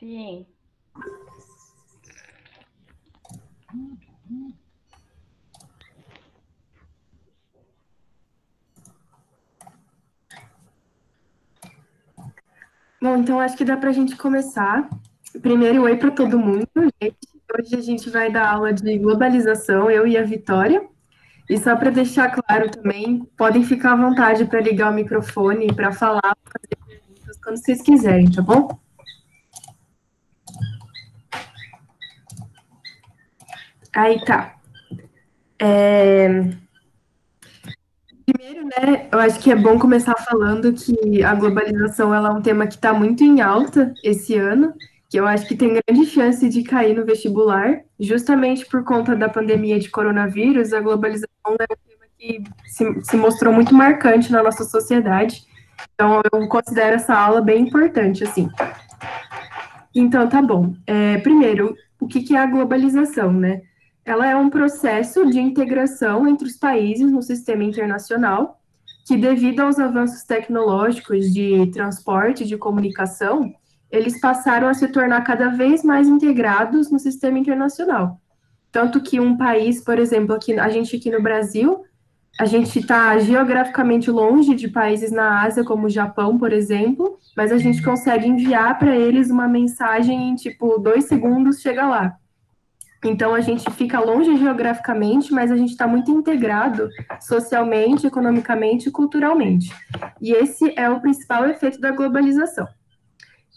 Sim. Bom, então acho que dá para a gente começar. Primeiro, oi para todo mundo, gente. Hoje a gente vai dar aula de globalização, eu e a Vitória. E só para deixar claro também, podem ficar à vontade para ligar o microfone para falar, fazer perguntas quando vocês quiserem, tá bom? Aí tá. Primeiro, né, eu acho que é bom começar falando que a globalização ela é um tema que está muito em alta esse ano, que eu acho que tem grande chance de cair no vestibular, justamente por conta da pandemia de coronavírus. A globalização é um tema que se mostrou muito marcante na nossa sociedade, então eu considero essa aula bem importante, assim. Então, tá bom. Primeiro, o que é a globalização, né? Ela é um processo de integração entre os países no sistema internacional, que, devido aos avanços tecnológicos de transporte e de comunicação, eles passaram a se tornar cada vez mais integrados no sistema internacional. Tanto que um país, por exemplo, a gente aqui no Brasil, a gente está geograficamente longe de países na Ásia, como o Japão, por exemplo, mas a gente consegue enviar para eles uma mensagem em, tipo, 2 segundos, chega lá. Então, a gente fica longe geograficamente, mas a gente está muito integrado socialmente, economicamente e culturalmente. E esse é o principal efeito da globalização,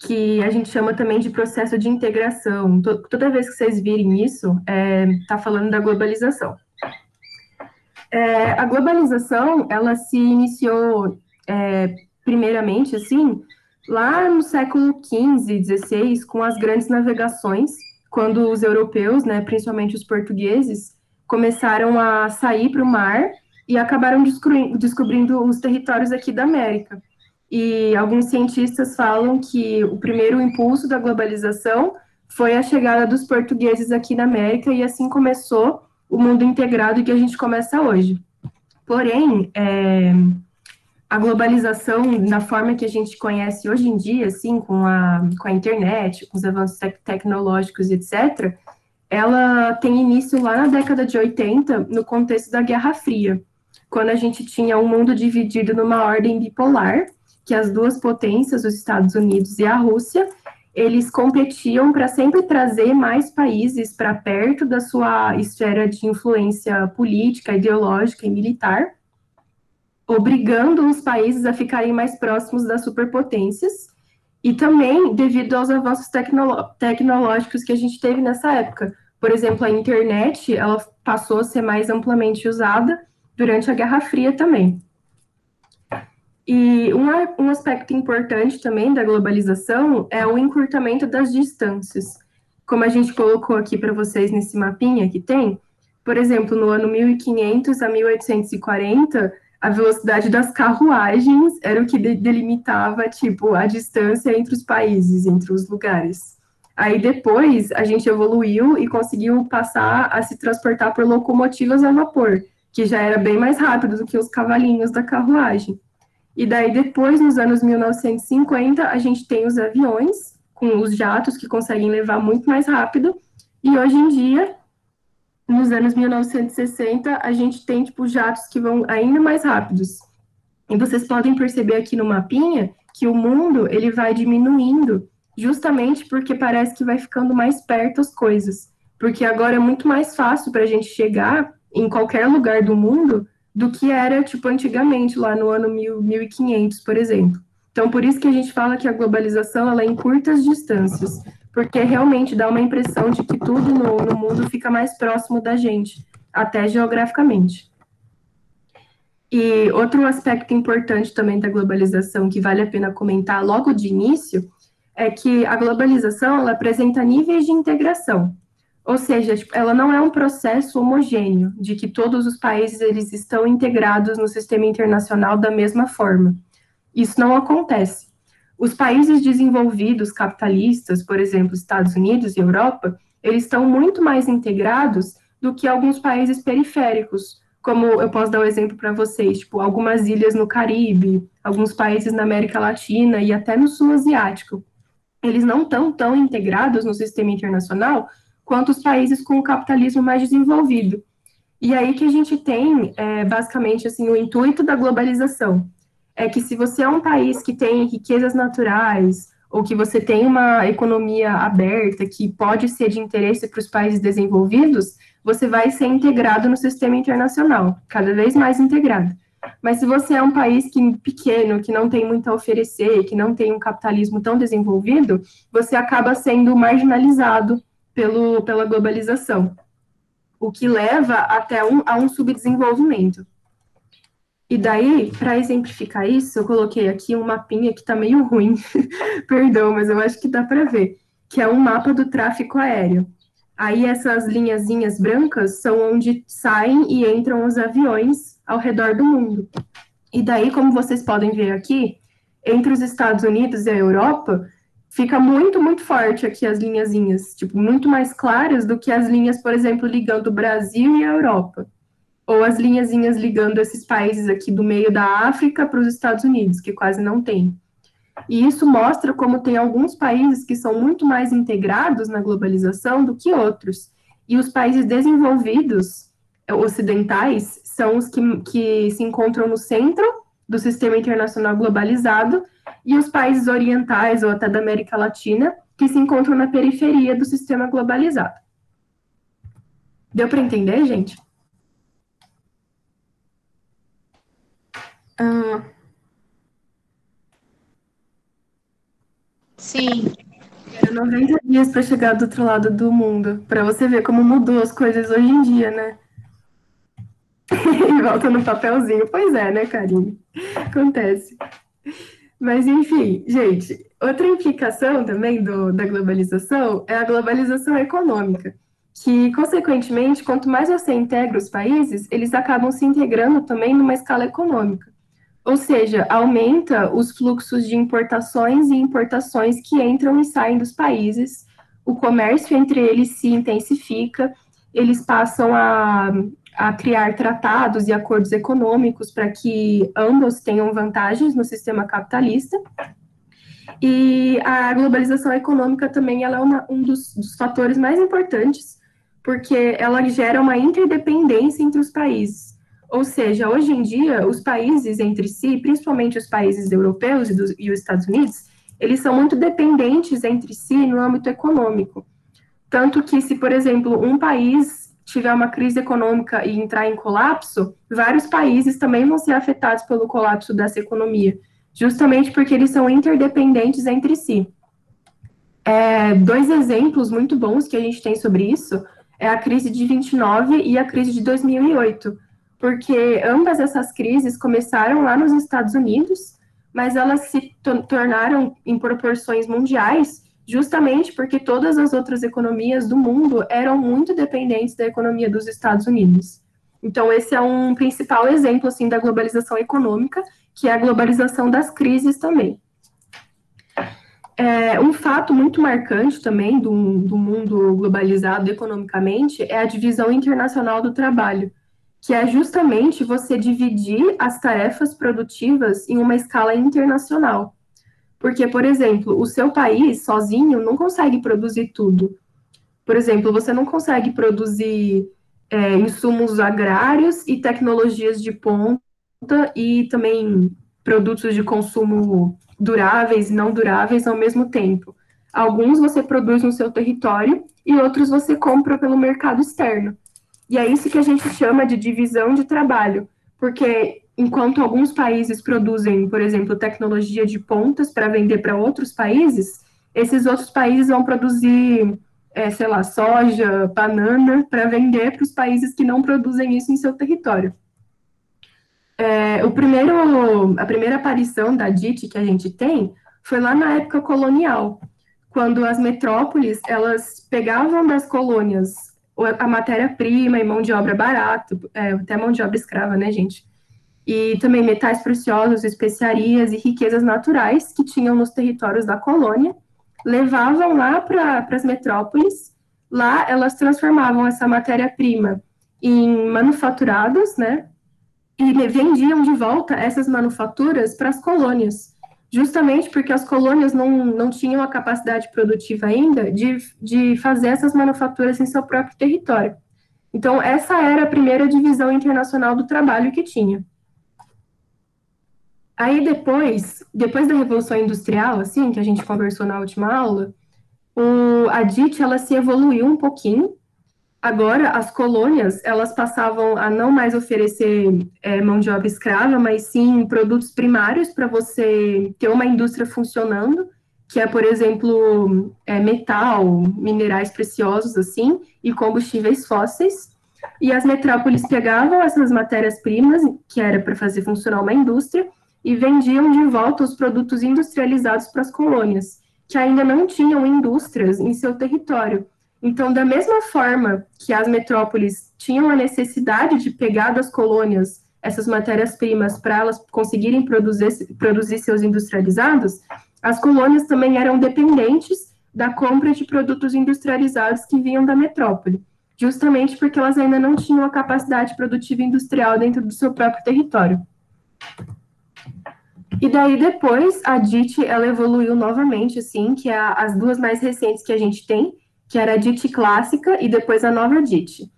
que a gente chama também de processo de integração. Toda vez que vocês virem isso, está falando da globalização. A globalização, ela se iniciou, primeiramente, assim, lá no século XV, XVI, com as grandes navegações, quando os europeus, né, principalmente os portugueses, começaram a sair para o mar e acabaram descobrindo os territórios aqui da América. E alguns cientistas falam que o primeiro impulso da globalização foi a chegada dos portugueses aqui na América, e assim começou o mundo integrado que a gente começa hoje. Porém, a globalização, na forma que a gente conhece hoje em dia, assim, com a internet, com os avanços tecnológicos, etc., ela tem início lá na década de 80, no contexto da Guerra Fria, quando a gente tinha um mundo dividido numa ordem bipolar, que as duas potências, os Estados Unidos e a Rússia, eles competiam para sempre trazer mais países para perto da sua esfera de influência política, ideológica e militar, obrigando os países a ficarem mais próximos das superpotências, e também devido aos avanços tecnológicos que a gente teve nessa época. Por exemplo, a internet, ela passou a ser mais amplamente usada durante a Guerra Fria também. E um aspecto importante também da globalização é o encurtamento das distâncias. Como a gente colocou aqui para vocês nesse mapinha que tem, por exemplo, no ano 1500 a 1840, a velocidade das carruagens era o que delimitava, tipo, a distância entre os países, entre os lugares. Aí depois a gente evoluiu e conseguiu passar a se transportar por locomotivas a vapor, que já era bem mais rápido do que os cavalinhos da carruagem. E daí, depois, nos anos 1950, a gente tem os aviões, com os jatos que conseguem levar muito mais rápido. E hoje em dia, nos anos 1960, a gente tem, tipo, jatos que vão ainda mais rápidos. E vocês podem perceber aqui no mapinha que o mundo, ele vai diminuindo, justamente porque parece que vai ficando mais perto as coisas. Porque agora é muito mais fácil para a gente chegar em qualquer lugar do mundo do que era, tipo, antigamente, lá no ano 1500, por exemplo. Então, por isso que a gente fala que a globalização, ela é em curtas distâncias, porque realmente dá uma impressão de que tudo no mundo fica mais próximo da gente, até geograficamente. E outro aspecto importante também da globalização, que vale a pena comentar logo de início, é que a globalização, ela apresenta níveis de integração. Ou seja, tipo, ela não é um processo homogêneo, de que todos os países eles estão integrados no sistema internacional da mesma forma. Isso não acontece. Os países desenvolvidos, capitalistas, por exemplo, Estados Unidos e Europa, eles estão muito mais integrados do que alguns países periféricos, como eu posso dar um exemplo para vocês, tipo, algumas ilhas no Caribe, alguns países na América Latina e até no Sul Asiático. eles não estão tão integrados no sistema internacional quanto os países com o capitalismo mais desenvolvido. E aí que a gente tem, basicamente, assim, o intuito da globalização. É que se você é um país que tem riquezas naturais, ou que você tem uma economia aberta, que pode ser de interesse para os países desenvolvidos, você vai ser integrado no sistema internacional, cada vez mais integrado. Mas se você é um país pequeno, que não tem muito a oferecer, que não tem um capitalismo tão desenvolvido, você acaba sendo marginalizado pela globalização, o que leva até a um subdesenvolvimento. E daí, para exemplificar isso, eu coloquei aqui um mapinha que está meio ruim, perdão, mas eu acho que dá para ver, que é um mapa do tráfego aéreo. Aí essas linhazinhas brancas são onde saem e entram os aviões ao redor do mundo. E daí, como vocês podem ver aqui, entre os Estados Unidos e a Europa, fica muito, muito forte aqui as linhazinhas, tipo, muito mais claras do que as linhas, por exemplo, ligando o Brasil e a Europa. Ou as linhazinhas ligando esses países aqui do meio da África para os Estados Unidos, que quase não tem. E isso mostra como tem alguns países que são muito mais integrados na globalização do que outros. E os países desenvolvidos, ocidentais, são os que se encontram no centro do sistema internacional globalizado, e os países orientais ou até da América Latina, que se encontram na periferia do sistema globalizado. Deu para entender, gente? Sim. Era 90 dias para chegar do outro lado do mundo, para você ver como mudou as coisas hoje em dia, né? E volta no papelzinho. Pois é, né, Karine? Acontece. Mas, enfim, gente, outra implicação também da globalização é a globalização econômica, que, consequentemente, quanto mais você integra os países, eles acabam se integrando também numa escala econômica. Ou seja, aumenta os fluxos de importações e importações que entram e saem dos países, o comércio entre eles se intensifica, eles passam a criar tratados e acordos econômicos para que ambos tenham vantagens no sistema capitalista. E a globalização econômica também ela é um dos fatores mais importantes, porque ela gera uma interdependência entre os países. Ou seja, hoje em dia, os países entre si, principalmente os países europeus e os Estados Unidos, eles são muito dependentes entre si no âmbito econômico. Tanto que, se, por exemplo, um país tiver uma crise econômica e entrar em colapso, vários países também vão ser afetados pelo colapso dessa economia, justamente porque eles são interdependentes entre si. Dois exemplos muito bons que a gente tem sobre isso é a crise de 29 e a crise de 2008, porque ambas essas crises começaram lá nos Estados Unidos, mas elas se tornaram em proporções mundiais, justamente porque todas as outras economias do mundo eram muito dependentes da economia dos Estados Unidos. Então, esse é um principal exemplo, assim, da globalização econômica, que é a globalização das crises também. Um fato muito marcante também do mundo globalizado economicamente é a divisão internacional do trabalho, que é justamente você dividir as tarefas produtivas em uma escala internacional. Porque, por exemplo, o seu país sozinho não consegue produzir tudo. Por exemplo, você não consegue produzir insumos agrários e tecnologias de ponta e também produtos de consumo duráveis e não duráveis ao mesmo tempo. Alguns você produz no seu território e outros você compra pelo mercado externo. E é isso que a gente chama de divisão de trabalho, porque enquanto alguns países produzem, por exemplo, tecnologia de pontas para vender para outros países, esses outros países vão produzir, sei lá, soja, banana, para vender para os países que não produzem isso em seu território. A primeira aparição da DIT que a gente tem foi lá na época colonial, quando as metrópoles, elas pegavam das colônias a matéria-prima e mão de obra barata, até mão de obra escrava, né, gente? E também metais preciosos, especiarias e riquezas naturais que tinham nos territórios da colônia, levavam lá para as metrópoles, lá elas transformavam essa matéria-prima em manufaturados, né, e vendiam de volta essas manufaturas para as colônias, justamente porque as colônias não tinham a capacidade produtiva ainda de fazer essas manufaturas em seu próprio território. Então, essa era a primeira divisão internacional do trabalho que tinha. Aí depois da Revolução Industrial, assim, que a gente conversou na última aula, a DIT, ela se evoluiu um pouquinho. Agora, as colônias, elas passavam a não mais oferecer mão de obra escrava, mas sim produtos primários para você ter uma indústria funcionando, que é, por exemplo, metal, minerais preciosos, assim, e combustíveis fósseis. E as metrópoles pegavam essas matérias-primas, que era para fazer funcionar uma indústria, e vendiam de volta os produtos industrializados para as colônias, que ainda não tinham indústrias em seu território. Então, da mesma forma que as metrópoles tinham a necessidade de pegar das colônias essas matérias-primas para elas conseguirem produzir seus industrializados, as colônias também eram dependentes da compra de produtos industrializados que vinham da metrópole, justamente porque elas ainda não tinham a capacidade produtiva industrial dentro do seu próprio território. E daí depois a DIT ela evoluiu novamente, assim, que é as duas mais recentes que a gente tem, que era a DIT clássica e depois a nova DIT.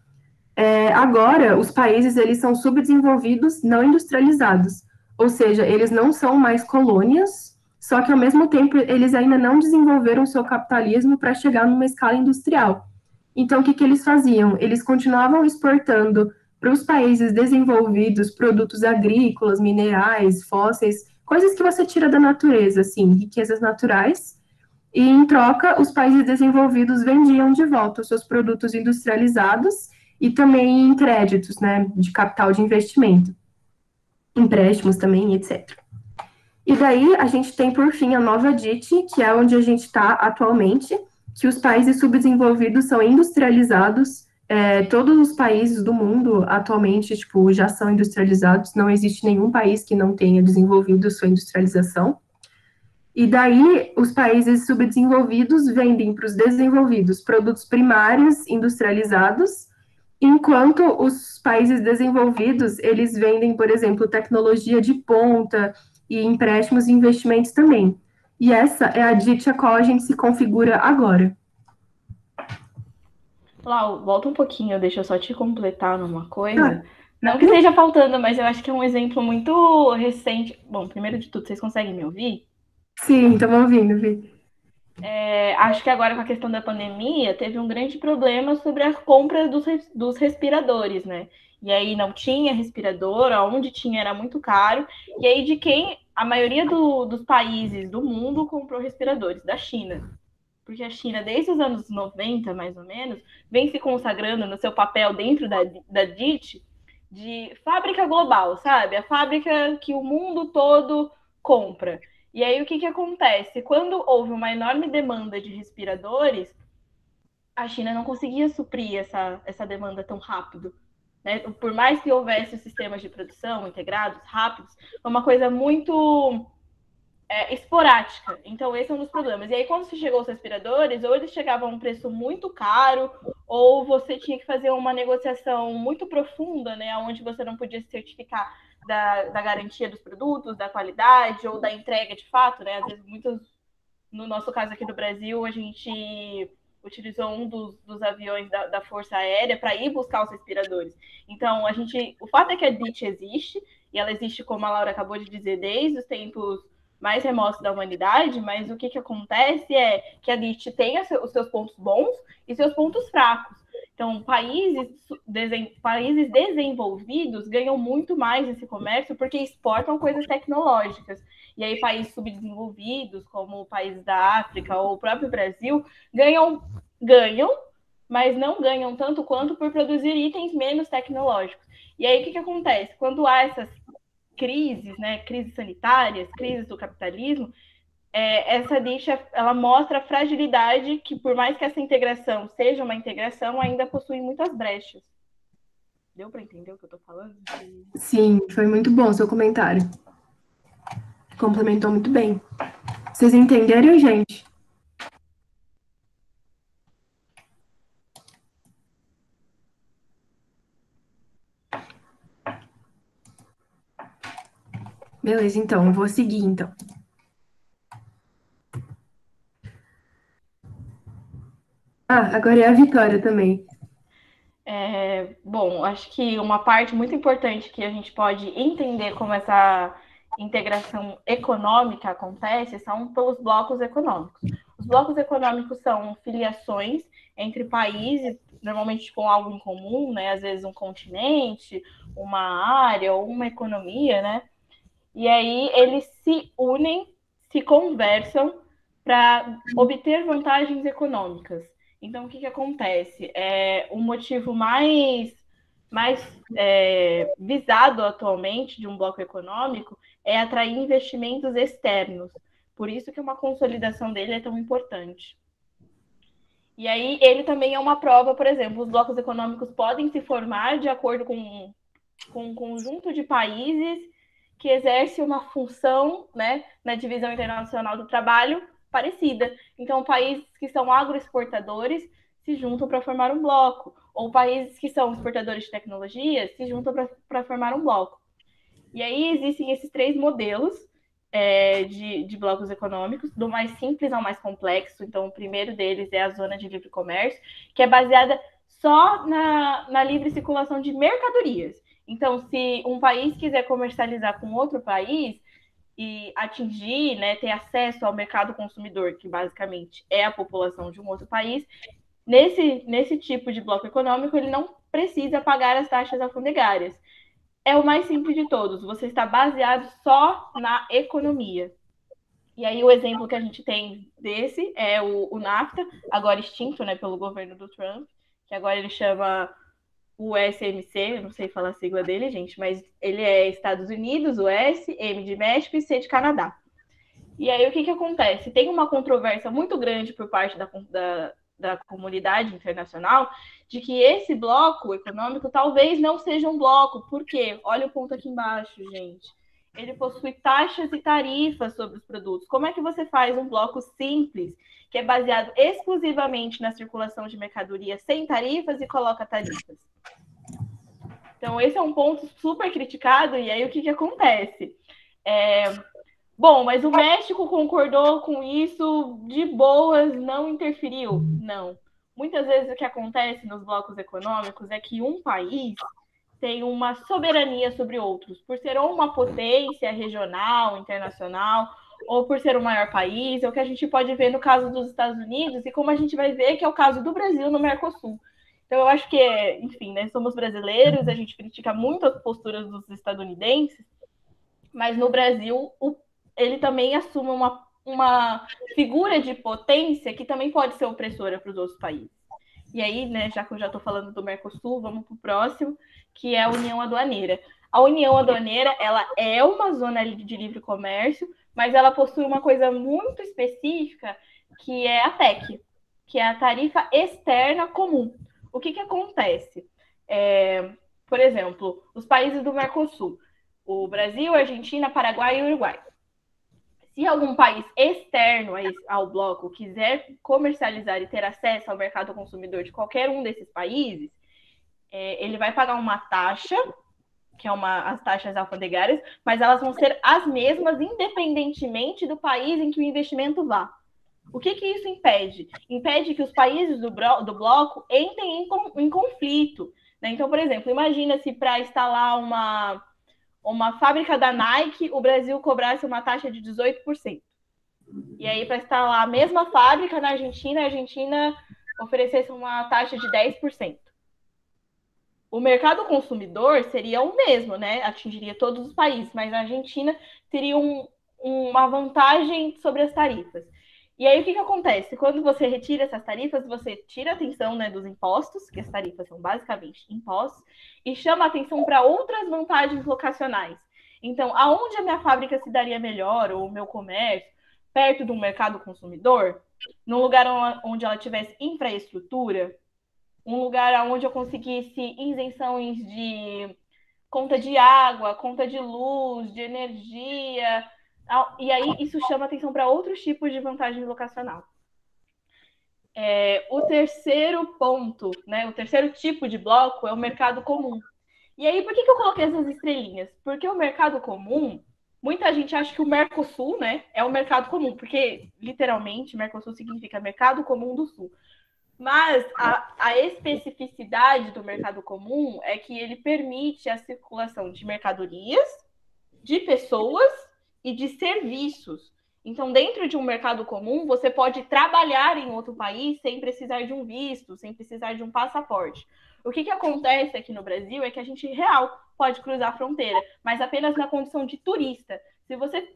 Agora, os países eles são subdesenvolvidos não industrializados, ou seja, eles não são mais colônias, só que ao mesmo tempo eles ainda não desenvolveram o seu capitalismo para chegar numa escala industrial. Então, o que eles faziam? Eles continuavam exportando para os países desenvolvidos produtos agrícolas, minerais, fósseis, coisas que você tira da natureza, assim, riquezas naturais, e em troca, os países desenvolvidos vendiam de volta os seus produtos industrializados e também em créditos, né, de capital de investimento, empréstimos também, etc. E daí a gente tem, por fim, a nova DIT, que é onde a gente está atualmente, que os países subdesenvolvidos são industrializados. Todos os países do mundo atualmente, tipo, já são industrializados. Não existe nenhum país que não tenha desenvolvido sua industrialização. E daí os países subdesenvolvidos vendem para os desenvolvidos produtos primários industrializados, enquanto os países desenvolvidos, eles vendem, por exemplo, tecnologia de ponta e empréstimos e investimentos também. E essa é a DIT a qual a gente se configura agora. Lau, volta um pouquinho, deixa eu só te completar numa Ah, coisa. Não que esteja faltando, mas eu acho que é um exemplo muito recente. Bom, primeiro de tudo, vocês conseguem me ouvir? sim, estamos ouvindo, Vi. Acho que agora com a questão da pandemia teve um grande problema sobre a compra dos respiradores, né? E aí não tinha respirador, onde tinha era muito caro. E aí de quem a maioria dos países do mundo comprou respiradores? Da China. Porque a China, desde os anos 90, mais ou menos, vem se consagrando no seu papel dentro da DIT de fábrica global, sabe? A fábrica que o mundo todo compra. E aí o que acontece? Quando houve uma enorme demanda de respiradores, a China não conseguia suprir essa demanda tão rápido. Né? Por mais que houvesse sistemas de produção integrados, rápidos, foi uma coisa muito esporádica. Então, esse é um dos problemas. E aí, quando se chegou aos respiradores, ou eles chegavam a um preço muito caro, ou você tinha que fazer uma negociação muito profunda, né, onde você não podia se certificar da garantia dos produtos, da qualidade, ou da entrega de fato, né? Às vezes, no nosso caso aqui do Brasil, a gente utilizou um dos aviões da Força Aérea para ir buscar os respiradores. Então, o fato é que a DIT existe, e ela existe, como a Laura acabou de dizer, desde os tempos mais remotos da humanidade, mas o que acontece é que a DIT tem os seus pontos bons e seus pontos fracos. Então, países desenvolvidos ganham muito mais nesse comércio porque exportam coisas tecnológicas. E aí, países subdesenvolvidos, como países da África ou o próprio Brasil, ganham, mas não ganham tanto quanto por produzir itens menos tecnológicos. E aí, o que acontece? Quando há essas crises, né, crises sanitárias, crises do capitalismo, essa lixa ela mostra a fragilidade que, por mais que essa integração seja uma integração, ainda possui muitas brechas. Deu para entender o que eu estou falando? Sim, foi muito bom o seu comentário. Complementou muito bem. Vocês entenderam, gente? Beleza, então, eu vou seguir, então. Ah, agora é a Vitória também. Bom, acho que uma parte muito importante que a gente pode entender como essa integração econômica acontece são pelos blocos econômicos. Os blocos econômicos são filiações entre países, normalmente com algo em comum, né? Às vezes um continente, uma área ou uma economia, né? E aí eles se unem, se conversam para obter vantagens econômicas. Então, o que acontece? O motivo mais visado atualmente de um bloco econômico é atrair investimentos externos. Por isso que uma consolidação dele é tão importante. E aí, ele também é uma prova, por exemplo, os blocos econômicos podem se formar de acordo com um conjunto de países que exerce uma função, né, na divisão internacional do trabalho parecida. Então, países que são agroexportadores se juntam para formar um bloco, ou países que são exportadores de tecnologia se juntam para formar um bloco. E aí existem esses três modelos de blocos econômicos, do mais simples ao mais complexo. Então, o primeiro deles é a zona de livre comércio, que é baseada só na livre circulação de mercadorias. Então, se um país quiser comercializar com outro país e atingir, né, ter acesso ao mercado consumidor, que basicamente é a população de um outro país, nesse tipo de bloco econômico, ele não precisa pagar as taxas alfandegárias. É o mais simples de todos. Você está baseado só na economia. E aí o exemplo que a gente tem desse é o NAFTA, agora extinto, né, pelo governo do Trump, que agora ele chama o SMC, eu não sei falar a sigla dele, gente, mas ele é Estados Unidos, o S, M de México e C de Canadá. E aí o que acontece? Tem uma controvérsia muito grande por parte da comunidade internacional de que esse bloco econômico talvez não seja um bloco. Por quê? Olha o ponto aqui embaixo, gente. Ele possui taxas e tarifas sobre os produtos. Como é que você faz um bloco simples, que é baseado exclusivamente na circulação de mercadoria sem tarifas e coloca tarifas? Então, esse é um ponto super criticado, e aí o que acontece? Bom, mas o México concordou com isso de boas, não interferiu? Não. Muitas vezes o que acontece nos blocos econômicos é que um país tem uma soberania sobre outros, por ser ou uma potência regional, internacional, ou por ser o maior país, é o que a gente pode ver no caso dos Estados Unidos, e como a gente vai ver que é o caso do Brasil no Mercosul. Então, eu acho que, enfim, né, somos brasileiros, a gente critica muito as posturas dos estadunidenses, mas no Brasil ele também assume uma figura de potência que também pode ser opressora para os outros países. E aí, né, já que eu já estou falando do Mercosul, vamos para o próximo, que é a União Aduaneira. A União Aduaneira, ela é uma zona de livre comércio, mas ela possui uma coisa muito específica, que é a TEC, que é a Tarifa Externa Comum. O que acontece? Por exemplo, os países do Mercosul, o Brasil, a Argentina, Paraguai e Uruguai. Se algum país externo ao bloco quiser comercializar e ter acesso ao mercado consumidor de qualquer um desses países, ele vai pagar uma taxa, que é as taxas alfandegárias, mas elas vão ser as mesmas independentemente do país em que o investimento vá. O que isso impede? Impede que os países do bloco entrem em conflito. Né? Então, por exemplo, imagina se para instalar uma fábrica da Nike, o Brasil cobrasse uma taxa de 18%. E aí, para instalar a mesma fábrica na Argentina, a Argentina oferecesse uma taxa de 10%. O mercado consumidor seria o mesmo, né? Atingiria todos os países, mas a Argentina teria uma vantagem sobre as tarifas. E aí, o que acontece? Quando você retira essas tarifas, você tira a atenção, né, dos impostos, que as tarifas são basicamente impostos, e chama a atenção para outras vantagens locacionais. Então, aonde a minha fábrica se daria melhor, ou o meu comércio, perto do mercado consumidor, num lugar onde ela tivesse infraestrutura, um lugar onde eu conseguisse isenções de conta de água, conta de luz, de energia. E aí isso chama atenção para outros tipos de vantagem locacional. O terceiro ponto, né, o terceiro tipo de bloco é o mercado comum. E aí, por que eu coloquei essas estrelinhas? Porque o mercado comum, muita gente acha que o Mercosul, né, é o mercado comum, porque literalmente Mercosul significa Mercado Comum do Sul. Mas a especificidade do mercado comum é que ele permite a circulação de mercadorias, de pessoas e de serviços. Então, dentro de um mercado comum, você pode trabalhar em outro país sem precisar de um visto, sem precisar de um passaporte. O que acontece aqui no Brasil é que a gente real pode cruzar a fronteira, mas apenas na condição de turista. Se você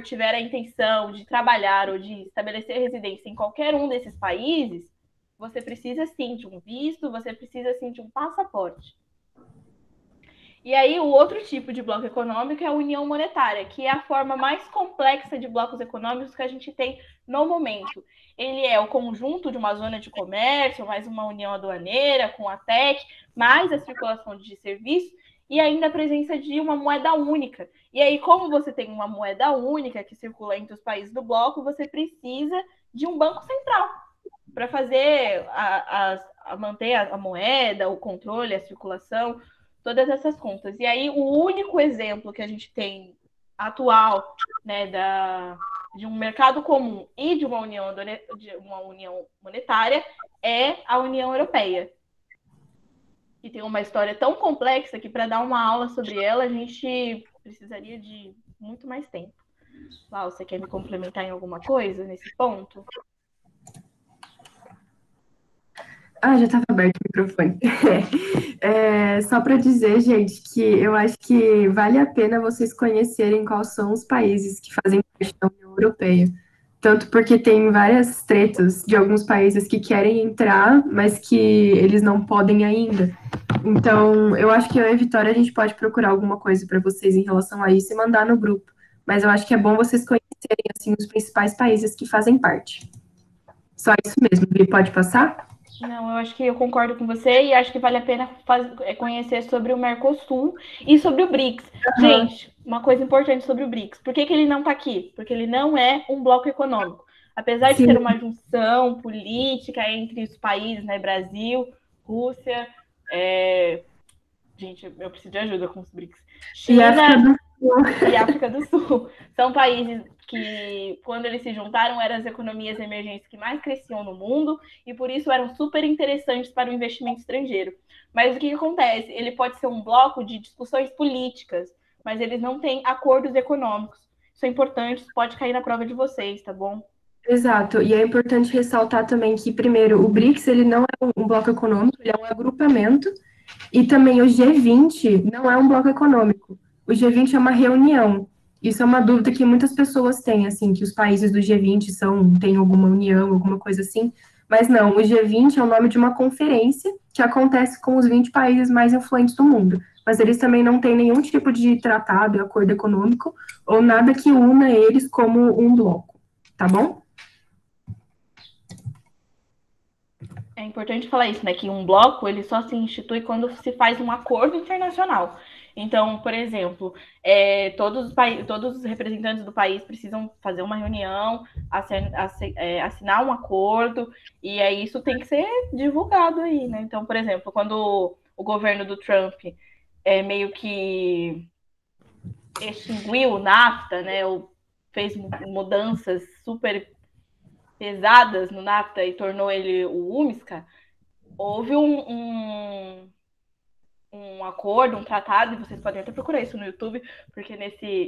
tiver a intenção de trabalhar ou de estabelecer residência em qualquer um desses países, você precisa sim de um visto, você precisa sim de um passaporte. E aí, o outro tipo de bloco econômico é a união monetária, que é a forma mais complexa de blocos econômicos que a gente tem no momento. Ele é o conjunto de uma zona de comércio, mais uma união aduaneira com a TEC, mais a circulação de serviços e ainda a presença de uma moeda única. E aí, como você tem uma moeda única que circula entre os países do bloco, você precisa de um banco central para fazer manter a moeda, o controle, a circulação, todas essas contas. E aí, o único exemplo que a gente tem atual, né, de um mercado comum e de uma união monetária é a União Europeia, que tem uma história tão complexa que, para dar uma aula sobre ela, a gente precisaria de muito mais tempo. Lau, você quer me complementar em alguma coisa nesse ponto? Já estava aberto o microfone. Só para dizer, gente, que eu acho que vale a pena vocês conhecerem quais são os países que fazem parte da União Europeia. Tanto porque tem várias tretas de alguns países que querem entrar, mas que eles não podem ainda. Então, eu acho que eu e a Vitória, a gente pode procurar alguma coisa para vocês em relação a isso e mandar no grupo. Mas eu acho que é bom vocês conhecerem, assim, os principais países que fazem parte. Só isso mesmo, Vi, pode passar? Não, eu acho que eu concordo com você e acho que vale a pena conhecer sobre o Mercosul e sobre o BRICS. Uhum. Gente, uma coisa importante sobre o BRICS. Por que ele não está aqui? Porque ele não é um bloco econômico. Apesar de ser uma junção política entre os países, né? Brasil, Rússia, gente, eu preciso de ajuda com os BRICS. China e África do Sul. São países que, quando eles se juntaram, eram as economias emergentes que mais cresciam no mundo e, por isso, eram super interessantes para o investimento estrangeiro. Mas o que acontece? Ele pode ser um bloco de discussões políticas, mas eles não têm acordos econômicos. Isso é importante, isso pode cair na prova de vocês, tá bom? Exato, e é importante ressaltar também que, primeiro, o BRICS ele não é um bloco econômico, ele é um agrupamento, e também o G20 não é um bloco econômico. O G20 é uma reunião. Isso é uma dúvida que muitas pessoas têm, assim, que os países do G20 têm alguma união, alguma coisa assim. Mas não, o G20 é o nome de uma conferência que acontece com os 20 países mais influentes do mundo. Mas eles também não têm nenhum tipo de tratado, acordo econômico, ou nada que una eles como um bloco. Tá bom? É importante falar isso, né? Que um bloco ele só se institui quando se faz um acordo internacional. Então, por exemplo, todos os representantes do país precisam fazer uma reunião, assinar um acordo, e aí isso tem que ser divulgado aí, né? Então, por exemplo, quando o governo do Trump meio que extinguiu o NAFTA, né? Ou fez mudanças super pesadas no NAFTA e tornou ele o UMSCA, houve um acordo, um tratado, e vocês podem até procurar isso no YouTube, porque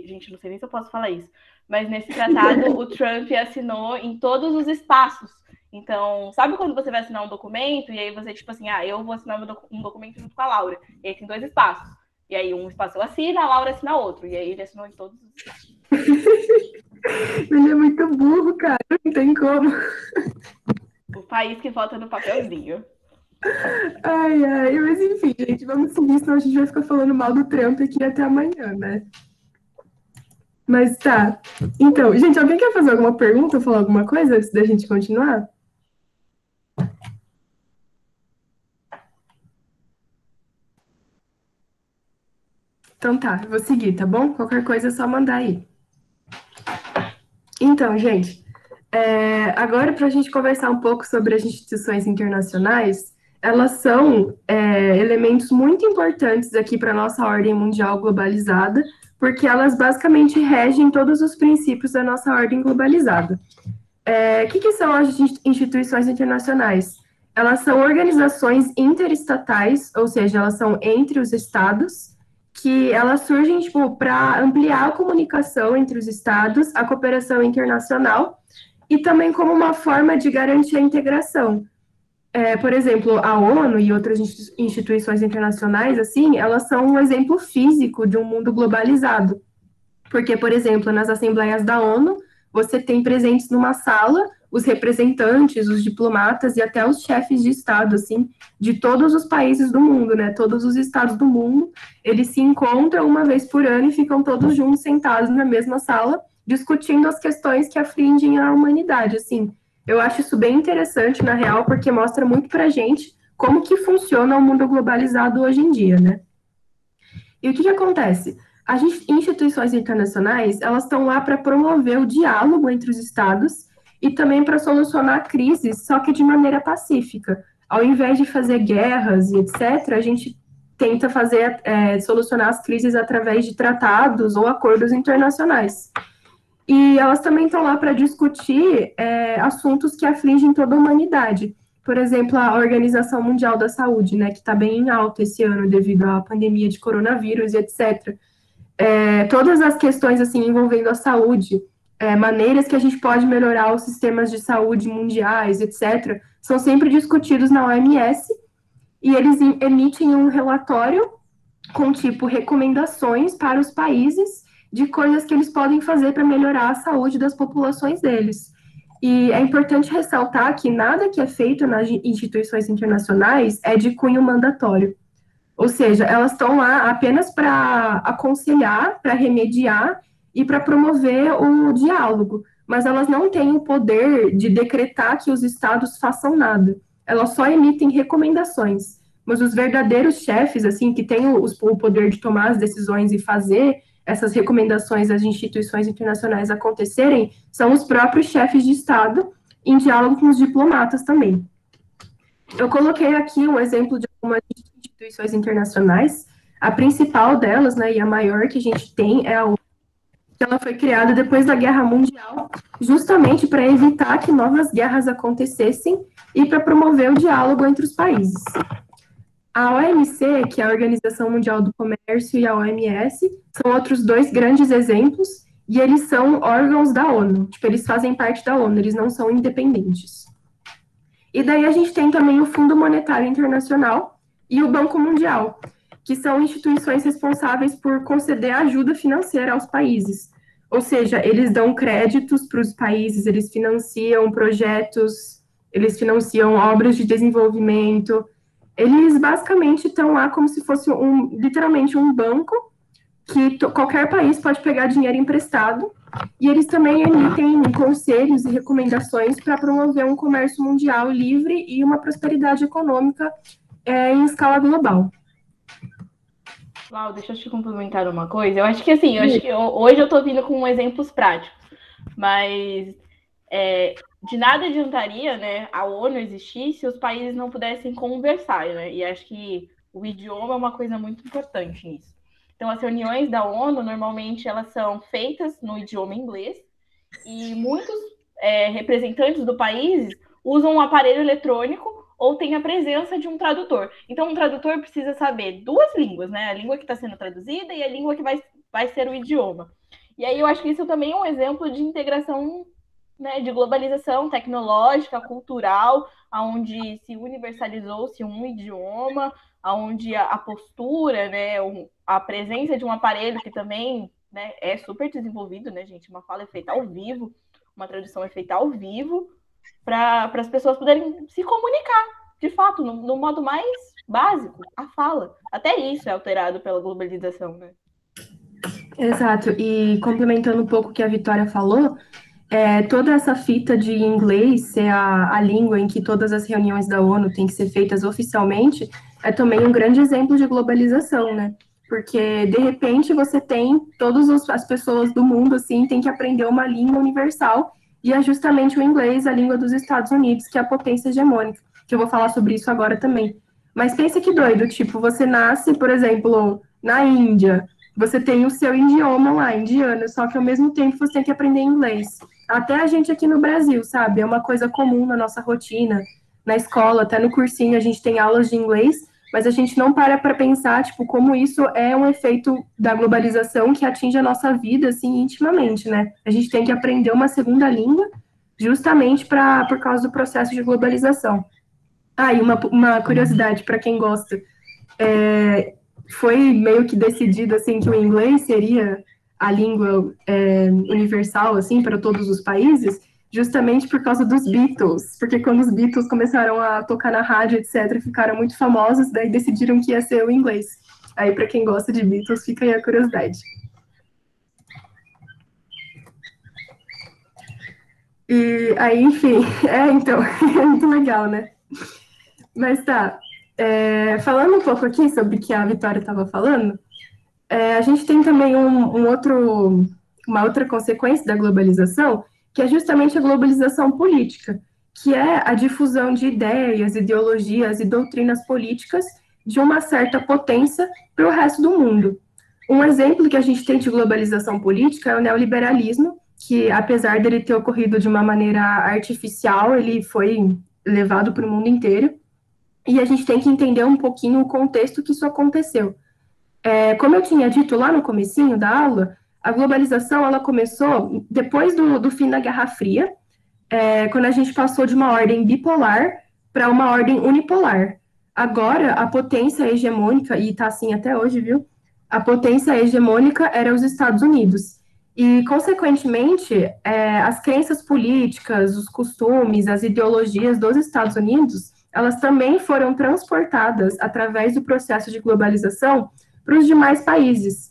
gente, não sei nem se eu posso falar isso, mas nesse tratado o Trump assinou em todos os espaços. Então, sabe quando você vai assinar um documento e aí você, tipo assim, eu vou assinar um documento junto com a Laura, e aí tem 2 espaços. E aí um espaço eu assino, a Laura assina outro, e aí ele assinou em todos os espaços. Ele é muito burro, cara, não tem como. O país que vota no papelzinho. Mas enfim, gente, vamos seguir, senão a gente vai ficar falando mal do Trump aqui até amanhã, né? Mas tá. Então, gente, alguém quer fazer alguma pergunta ou falar alguma coisa antes da gente continuar? Então tá, eu vou seguir, tá bom? Qualquer coisa é só mandar aí. Então, gente, agora para a gente conversar um pouco sobre as instituições internacionais, elas são elementos muito importantes aqui para a nossa ordem mundial globalizada, porque elas basicamente regem todos os princípios da nossa ordem globalizada. O que são as instituições internacionais? Elas são organizações interestatais, ou seja, elas são entre os estados, que elas surgem, tipo, para ampliar a comunicação entre os estados, a cooperação internacional, e também como uma forma de garantir a integração. Por exemplo, a ONU e outras instituições internacionais, assim, elas são um exemplo físico de um mundo globalizado. Porque, por exemplo, nas assembleias da ONU, você tem presentes numa sala os representantes, os diplomatas e até os chefes de Estado, assim, de todos os países do mundo, né? Todos os estados do mundo, eles se encontram uma vez por ano e ficam todos juntos, sentados na mesma sala, discutindo as questões que afligem a humanidade, assim. Eu acho isso bem interessante, na real, porque mostra muito pra gente como que funciona o mundo globalizado hoje em dia, né? E o que acontece? As instituições internacionais, elas estão lá para promover o diálogo entre os estados e também para solucionar crises, só que de maneira pacífica. Ao invés de fazer guerras e etc., a gente tenta solucionar as crises através de tratados ou acordos internacionais. E elas também estão lá para discutir assuntos que afligem toda a humanidade. Por exemplo, a Organização Mundial da Saúde, né, que está bem em alta esse ano devido à pandemia de coronavírus e etc. Todas as questões assim envolvendo a saúde, maneiras que a gente pode melhorar os sistemas de saúde mundiais, etc., são sempre discutidos na OMS e eles emitem um relatório com, tipo, recomendações para os países de coisas que eles podem fazer para melhorar a saúde das populações deles. E é importante ressaltar que nada que é feito nas instituições internacionais é de cunho mandatório. Ou seja, elas estão lá apenas para aconselhar, para remediar e para promover o diálogo. Mas elas não têm o poder de decretar que os estados façam nada. Elas só emitem recomendações. Mas os verdadeiros chefes, assim, que têm o poder de tomar as decisões e fazer essas recomendações às instituições internacionais acontecerem, são os próprios chefes de Estado, em diálogo com os diplomatas também. Eu coloquei aqui um exemplo de algumas instituições internacionais. A principal delas, né, e a maior que a gente tem é a ONU. Ela foi criada depois da Guerra Mundial, justamente para evitar que novas guerras acontecessem e para promover o diálogo entre os países. A OMC, que é a Organização Mundial do Comércio, e a OMS, são outros dois grandes exemplos, e eles são órgãos da ONU. Tipo, eles fazem parte da ONU, eles não são independentes. E daí a gente tem também o Fundo Monetário Internacional e o Banco Mundial, que são instituições responsáveis por conceder ajuda financeira aos países. Ou seja, eles dão créditos para os países, eles financiam projetos, eles financiam obras de desenvolvimento. Eles basicamente estão lá como se fosse literalmente um banco que qualquer país pode pegar dinheiro emprestado, e eles também emitem conselhos e recomendações para promover um comércio mundial livre e uma prosperidade econômica em escala global. Lau, deixa eu te complementar uma coisa. Eu acho que assim, hoje eu estou vindo com exemplos práticos, mas de nada adiantaria, né, a ONU existir se os países não pudessem conversar, né? E acho que o idioma é uma coisa muito importante nisso. Então, as reuniões da ONU, normalmente, elas são feitas no idioma inglês e muitos representantes do país usam um aparelho eletrônico ou tem a presença de um tradutor. Então, um tradutor precisa saber duas línguas, né? A língua que está sendo traduzida e a língua que vai ser o idioma. E aí eu acho que isso também é um exemplo de integração, né, de globalização tecnológica, cultural, onde se universalizou-se um idioma, onde a postura, né, a presença de um aparelho que também, né, é super desenvolvido, né, gente? Uma fala é feita ao vivo, uma tradução é feita ao vivo, para as pessoas poderem se comunicar, de fato, no modo mais básico, a fala. Até isso é alterado pela globalização, né? Exato, e complementando um pouco o que a Vitória falou, toda essa fita de inglês ser a língua em que todas as reuniões da ONU têm que ser feitas oficialmente, é também um grande exemplo de globalização, né? Porque, de repente, você tem todas as pessoas do mundo, assim, tem que aprender uma língua universal, e é justamente o inglês, a língua dos Estados Unidos, que é a potência hegemônica, que eu vou falar sobre isso agora também. Mas pensa que doido, tipo, você nasce, por exemplo, na Índia, você tem o seu idioma lá, indiano, só que ao mesmo tempo você tem que aprender inglês. Até a gente aqui no Brasil, sabe? É uma coisa comum na nossa rotina. na escola, até no cursinho, a gente tem aulas de inglês, mas a gente não para pensar, tipo, como isso é um efeito da globalização que atinge a nossa vida, assim, intimamente, né? A gente tem que aprender uma segunda língua justamente por causa do processo de globalização. Ah, e uma curiosidade para quem gosta, foi meio que decidido, assim, que o inglês seria a língua universal, assim, para todos os países, justamente por causa dos Beatles, porque quando os Beatles começaram a tocar na rádio, etc., ficaram muito famosos, daí decidiram que ia ser o inglês. Aí, para quem gosta de Beatles, fica aí a curiosidade. E aí, enfim, então, é muito legal, né? Mas tá, falando um pouco aqui sobre o que a Vitória estava falando, a gente tem também uma outra consequência da globalização, que é justamente a globalização política, que é a difusão de ideias, ideologias e doutrinas políticas de uma certa potência para o resto do mundo. Um exemplo que a gente tem de globalização política é o neoliberalismo, que apesar dele ter ocorrido de uma maneira artificial, ele foi levado para o mundo inteiro, e a gente tem que entender um pouquinho o contexto que isso aconteceu. Como eu tinha dito lá no comecinho da aula, a globalização ela começou depois do fim da Guerra Fria, quando a gente passou de uma ordem bipolar para uma ordem unipolar. Agora, a potência hegemônica, e está assim até hoje, viu? A potência hegemônica era os Estados Unidos. E, consequentemente, as crenças políticas, os costumes, as ideologias dos Estados Unidos, elas também foram transportadas através do processo de globalização para os demais países,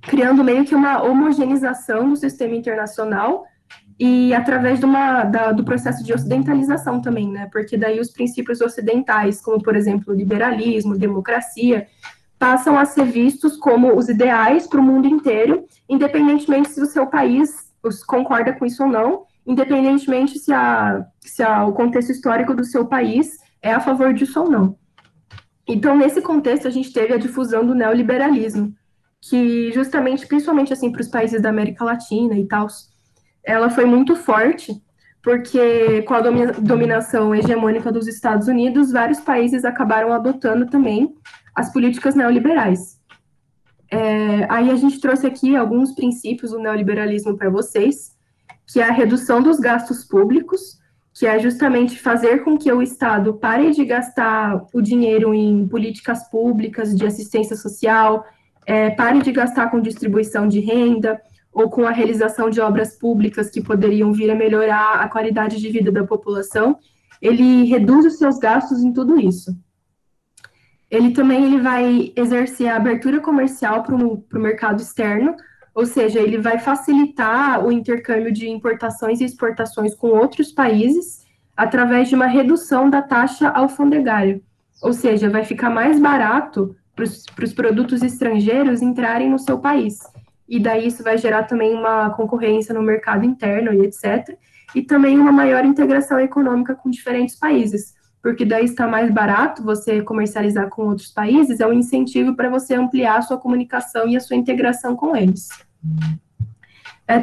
criando meio que uma homogeneização do sistema internacional e através do processo de ocidentalização também, né? Porque daí os princípios ocidentais, como, por exemplo, liberalismo, democracia, passam a ser vistos como os ideais para o mundo inteiro, independentemente se o seu país concorda com isso ou não, independentemente se o contexto histórico do seu país é a favor disso ou não. Então, nesse contexto, a gente teve a difusão do neoliberalismo, que justamente, principalmente assim, para os países da América Latina e tal, ela foi muito forte, porque com a dominação hegemônica dos Estados Unidos, vários países acabaram adotando também as políticas neoliberais. Aí a gente trouxe aqui alguns princípios do neoliberalismo para vocês, que é a redução dos gastos públicos, que é justamente fazer com que o Estado pare de gastar o dinheiro em políticas públicas de assistência social, pare de gastar com distribuição de renda ou com a realização de obras públicas que poderiam vir a melhorar a qualidade de vida da população. Ele reduz os seus gastos em tudo isso. Ele vai exercer a abertura comercial para o mercado externo, ou seja, ele vai facilitar o intercâmbio de importações e exportações com outros países através de uma redução da taxa alfandegária. Ou seja, vai ficar mais barato para os produtos estrangeiros entrarem no seu país. E daí isso vai gerar também uma concorrência no mercado interno e etc. E também uma maior integração econômica com diferentes países, porque daí está mais barato você comercializar com outros países, é um incentivo para você ampliar a sua comunicação e a sua integração com eles.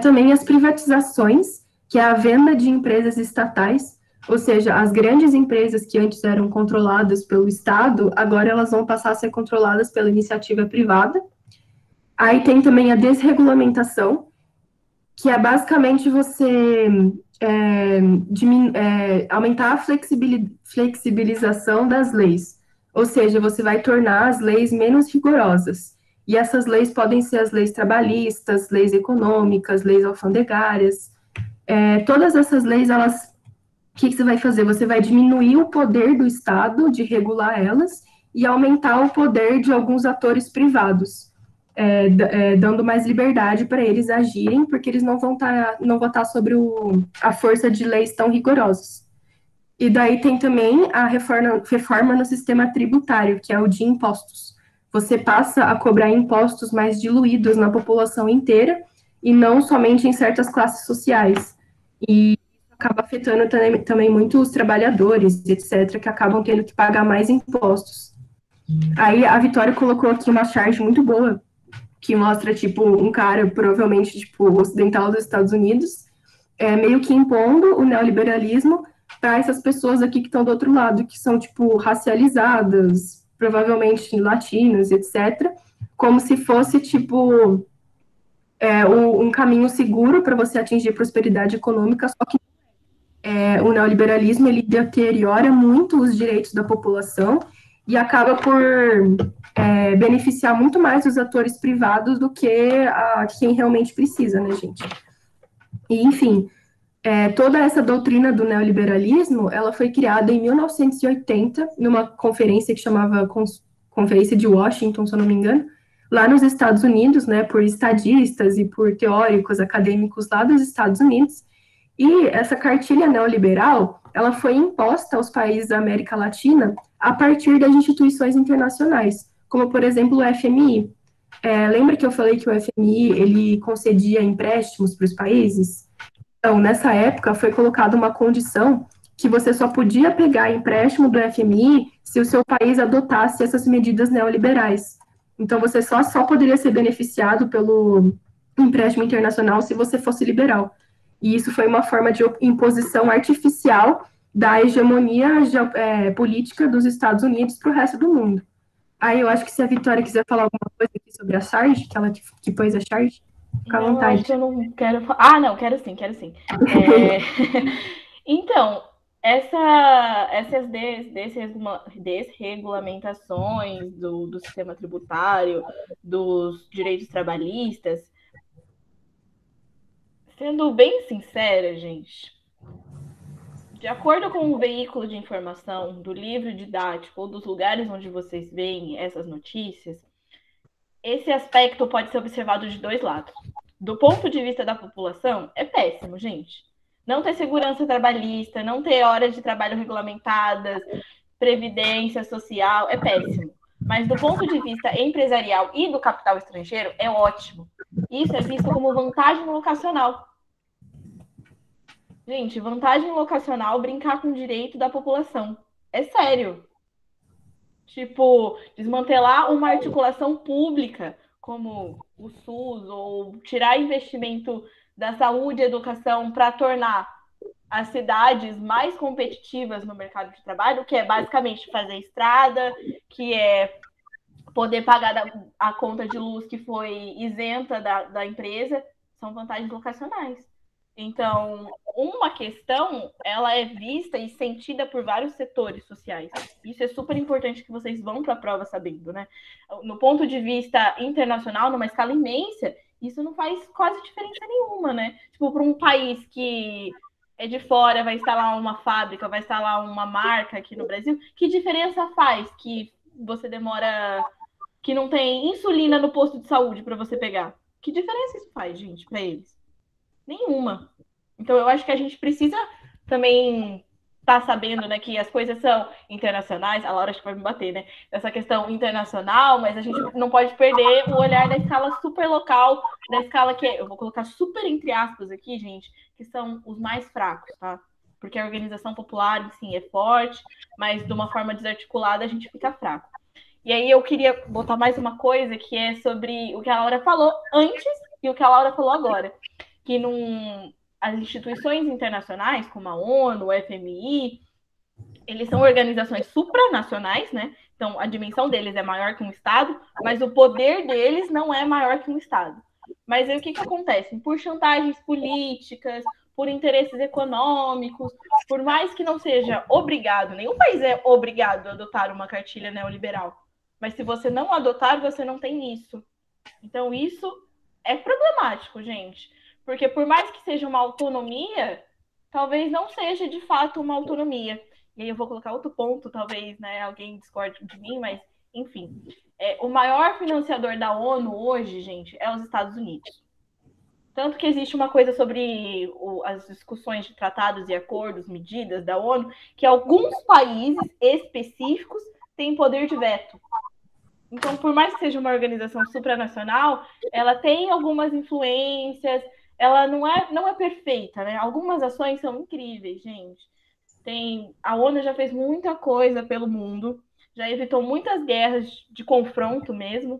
Também as privatizações, que é a venda de empresas estatais, ou seja, as grandes empresas que antes eram controladas pelo Estado, agora elas vão passar a ser controladas pela iniciativa privada. Aí tem também a desregulamentação, que é basicamente você aumentar a flexibilização das leis, ou seja, você vai tornar as leis menos rigorosas. E essas leis podem ser as leis trabalhistas, leis econômicas, leis alfandegárias. Todas essas leis, o que você vai fazer? Você vai diminuir o poder do Estado de regular elas e aumentar o poder de alguns atores privados, dando mais liberdade para eles agirem, porque eles não vão estar sobre a força de leis tão rigorosas. E daí tem também a reforma no sistema tributário, que é o de impostos. Você passa a cobrar impostos mais diluídos na população inteira e não somente em certas classes sociais. E acaba afetando também muito os trabalhadores, etc., que acabam tendo que pagar mais impostos. Aí a Vitória colocou aqui uma charge muito boa, que mostra, tipo, um cara, provavelmente, tipo, ocidental dos Estados Unidos, meio que impondo o neoliberalismo para essas pessoas aqui que estão do outro lado, que são, tipo, racializadas, provavelmente latinas, etc., como se fosse, tipo, um caminho seguro para você atingir prosperidade econômica, só que o neoliberalismo, ele deteriora muito os direitos da população e acaba por beneficiar muito mais os atores privados do que quem realmente precisa, né, gente? E, enfim, toda essa doutrina do neoliberalismo, ela foi criada em 1980, numa conferência que chamava Conferência de Washington, se eu não me engano, lá nos Estados Unidos, né, por estadistas e por teóricos acadêmicos lá dos Estados Unidos. E essa cartilha neoliberal, ela foi imposta aos países da América Latina a partir das instituições internacionais, como, por exemplo, o FMI. Lembra que eu falei que o FMI, ele concedia empréstimos para os países? Então, nessa época, foi colocada uma condição que você só podia pegar empréstimo do FMI se o seu país adotasse essas medidas neoliberais. Então, você só poderia ser beneficiado pelo empréstimo internacional se você fosse liberal. E isso foi uma forma de imposição artificial da hegemonia política dos Estados Unidos para o resto do mundo. Aí eu acho que se a Vitória quiser falar alguma coisa aqui sobre a charge, que ela que pôs a charge, fica à vontade. Eu acho que eu não quero falar. Ah, não, quero sim, quero sim. Então, essas desregulamentações do sistema tributário, dos direitos trabalhistas, sendo bem sincera, gente, de acordo com o veículo de informação, do livro didático ou dos lugares onde vocês veem essas notícias, esse aspecto pode ser observado de dois lados. Do ponto de vista da população, é péssimo, gente. Não ter segurança trabalhista, não ter horas de trabalho regulamentadas, previdência social, é péssimo. Mas do ponto de vista empresarial e do capital estrangeiro, é ótimo. Isso é visto como vantagem locacional. Gente, vantagem locacional brincar com o direito da população. É sério. Tipo, desmantelar uma articulação pública, como o SUS, ou tirar investimento da saúde e educação para tornar as cidades mais competitivas no mercado de trabalho, que é basicamente fazer estrada, que é poder pagar a conta de luz que foi isenta da empresa, são vantagens locacionais. Então, uma questão, ela é vista e sentida por vários setores sociais. Isso é super importante que vocês vão para a prova sabendo, né? No ponto de vista internacional, numa escala imensa, isso não faz quase diferença nenhuma, né? Tipo, para um país que é de fora, vai instalar uma fábrica, vai instalar uma marca aqui no Brasil, que diferença faz que você demora, que não tem insulina no posto de saúde para você pegar? Que diferença isso faz, gente, para eles? Nenhuma. Então, eu acho que a gente precisa também estar sabendo, né, que as coisas são internacionais. A Laura acho que vai me bater, né? Essa questão internacional, mas a gente não pode perder o olhar da escala super local, da escala que eu vou colocar super entre aspas aqui, gente, que são os mais fracos, tá? Porque a organização popular, sim, é forte, mas de uma forma desarticulada a gente fica fraco. E aí eu queria botar mais uma coisa que é sobre o que a Laura falou antes e o que a Laura falou agora. Que as instituições internacionais, como a ONU, o FMI, eles são organizações supranacionais, né? Então, a dimensão deles é maior que um Estado, mas o poder deles não é maior que um Estado. Mas aí o que acontece? Por chantagens políticas, por interesses econômicos, por mais que não seja obrigado, nenhum país é obrigado a adotar uma cartilha neoliberal. Mas se você não adotar, você não tem isso. Então, isso é problemático, gente. Porque por mais que seja uma autonomia, talvez não seja de fato uma autonomia. E aí eu vou colocar outro ponto, talvez, né, alguém discorde de mim, mas enfim. O maior financiador da ONU hoje, gente, é os Estados Unidos. Tanto que existe uma coisa sobre as discussões de tratados e acordos, medidas da ONU, que alguns países específicos têm poder de veto. Então, por mais que seja uma organização supranacional, ela tem algumas influências, ela não é perfeita, né? Algumas ações são incríveis, gente. A ONU já fez muita coisa pelo mundo, já evitou muitas guerras de confronto mesmo.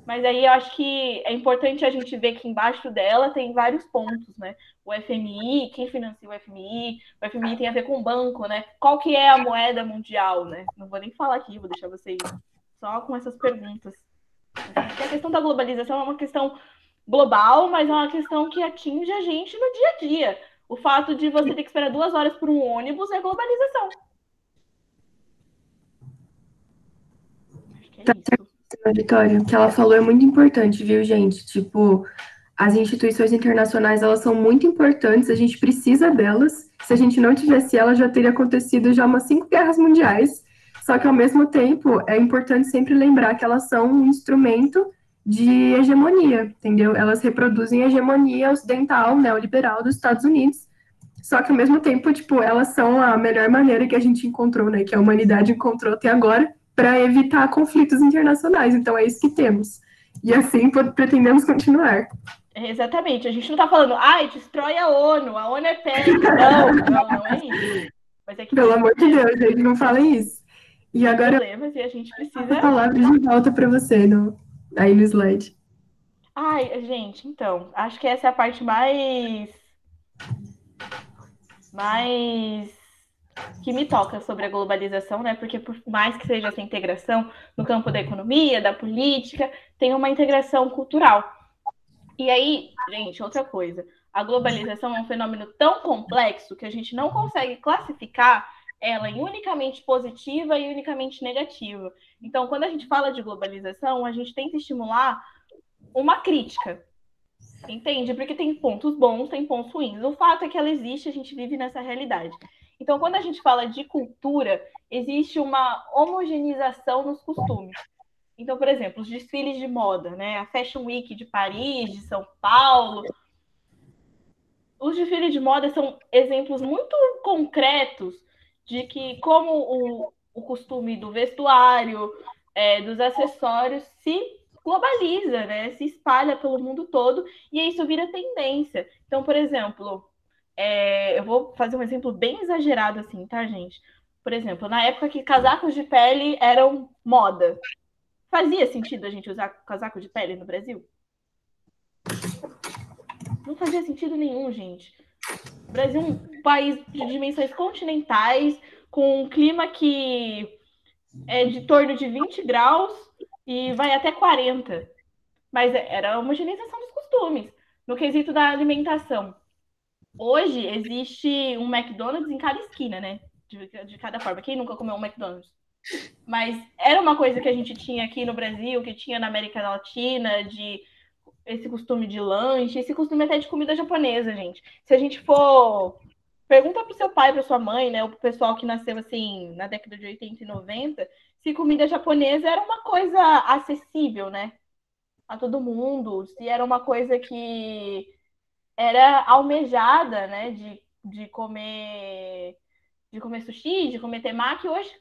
Mas aí eu acho que é importante a gente ver que embaixo dela tem vários pontos, né? O FMI, quem financia o FMI? O FMI tem a ver com o banco, né? Qual que é a moeda mundial, né? Não vou nem falar aqui, vou deixar vocês só com essas perguntas. Assim, porque a questão da globalização é uma questão global, mas é uma questão que atinge a gente no dia a dia. O fato de você ter que esperar 2 horas por um ônibus é globalização. Acho que é Tá isso. certo, Vitória. O que ela falou é muito importante, viu, gente? Tipo, as instituições internacionais, elas são muito importantes, a gente precisa delas. Se a gente não tivesse elas, já teria acontecido já umas 5 guerras mundiais. Só que, ao mesmo tempo, é importante sempre lembrar que elas são um instrumento de hegemonia, entendeu? Elas reproduzem a hegemonia ocidental, neoliberal dos Estados Unidos. Só que, ao mesmo tempo, tipo, elas são a melhor maneira que a gente encontrou, né? Que a humanidade encontrou até agora para evitar conflitos internacionais. Então, é isso que temos. E assim pretendemos continuar. Exatamente. A gente não tá falando, ai, destrói a ONU é péssima. Não, não, não é isso. Mas é que Pelo tem amor de problemas. Deus, gente, não falem isso. E Tem agora eu problemas e a gente passo a precisa. palavra de volta para você aí no slide. Ai, gente, então, acho que essa é a parte mais que me toca sobre a globalização, né? Porque por mais que seja essa integração no campo da economia, da política, tem uma integração cultural. E aí, gente, outra coisa. A globalização é um fenômeno tão complexo que a gente não consegue classificar ela em unicamente positiva e unicamente negativa. Então, quando a gente fala de globalização, a gente tenta estimular uma crítica. Entende? Porque tem pontos bons, tem pontos ruins. O fato é que ela existe, a gente vive nessa realidade. Então, quando a gente fala de cultura, existe uma homogeneização nos costumes. Então, por exemplo, os desfiles de moda, né? A Fashion Week de Paris, de São Paulo. Os desfiles de moda são exemplos muito concretos de que como o costume do vestuário, dos acessórios se globaliza, né? Se espalha pelo mundo todo e isso vira tendência. Então, por exemplo, eu vou fazer um exemplo bem exagerado assim, tá, gente? Por exemplo, na época que casacos de pele eram moda, fazia sentido a gente usar casaco de pele no Brasil? Não fazia sentido nenhum, gente. O Brasil é um país de dimensões continentais, com um clima que é de torno de 20 graus e vai até 40. Mas era a homogeneização dos costumes, no quesito da alimentação. Hoje existe um McDonald's em cada esquina, né? De cada forma. Quem nunca comeu um McDonald's? Mas era uma coisa que a gente tinha aqui no Brasil, que tinha na América Latina, de esse costume de lanche, esse costume até de comida japonesa, gente. Se a gente for. Pergunta pro seu pai, pra sua mãe, né? Ou pro pessoal que nasceu assim na década de 80 e 90, se comida japonesa era uma coisa acessível, né? A todo mundo, se era uma coisa que era almejada, né? De comer sushi, de comer temaki. Hoje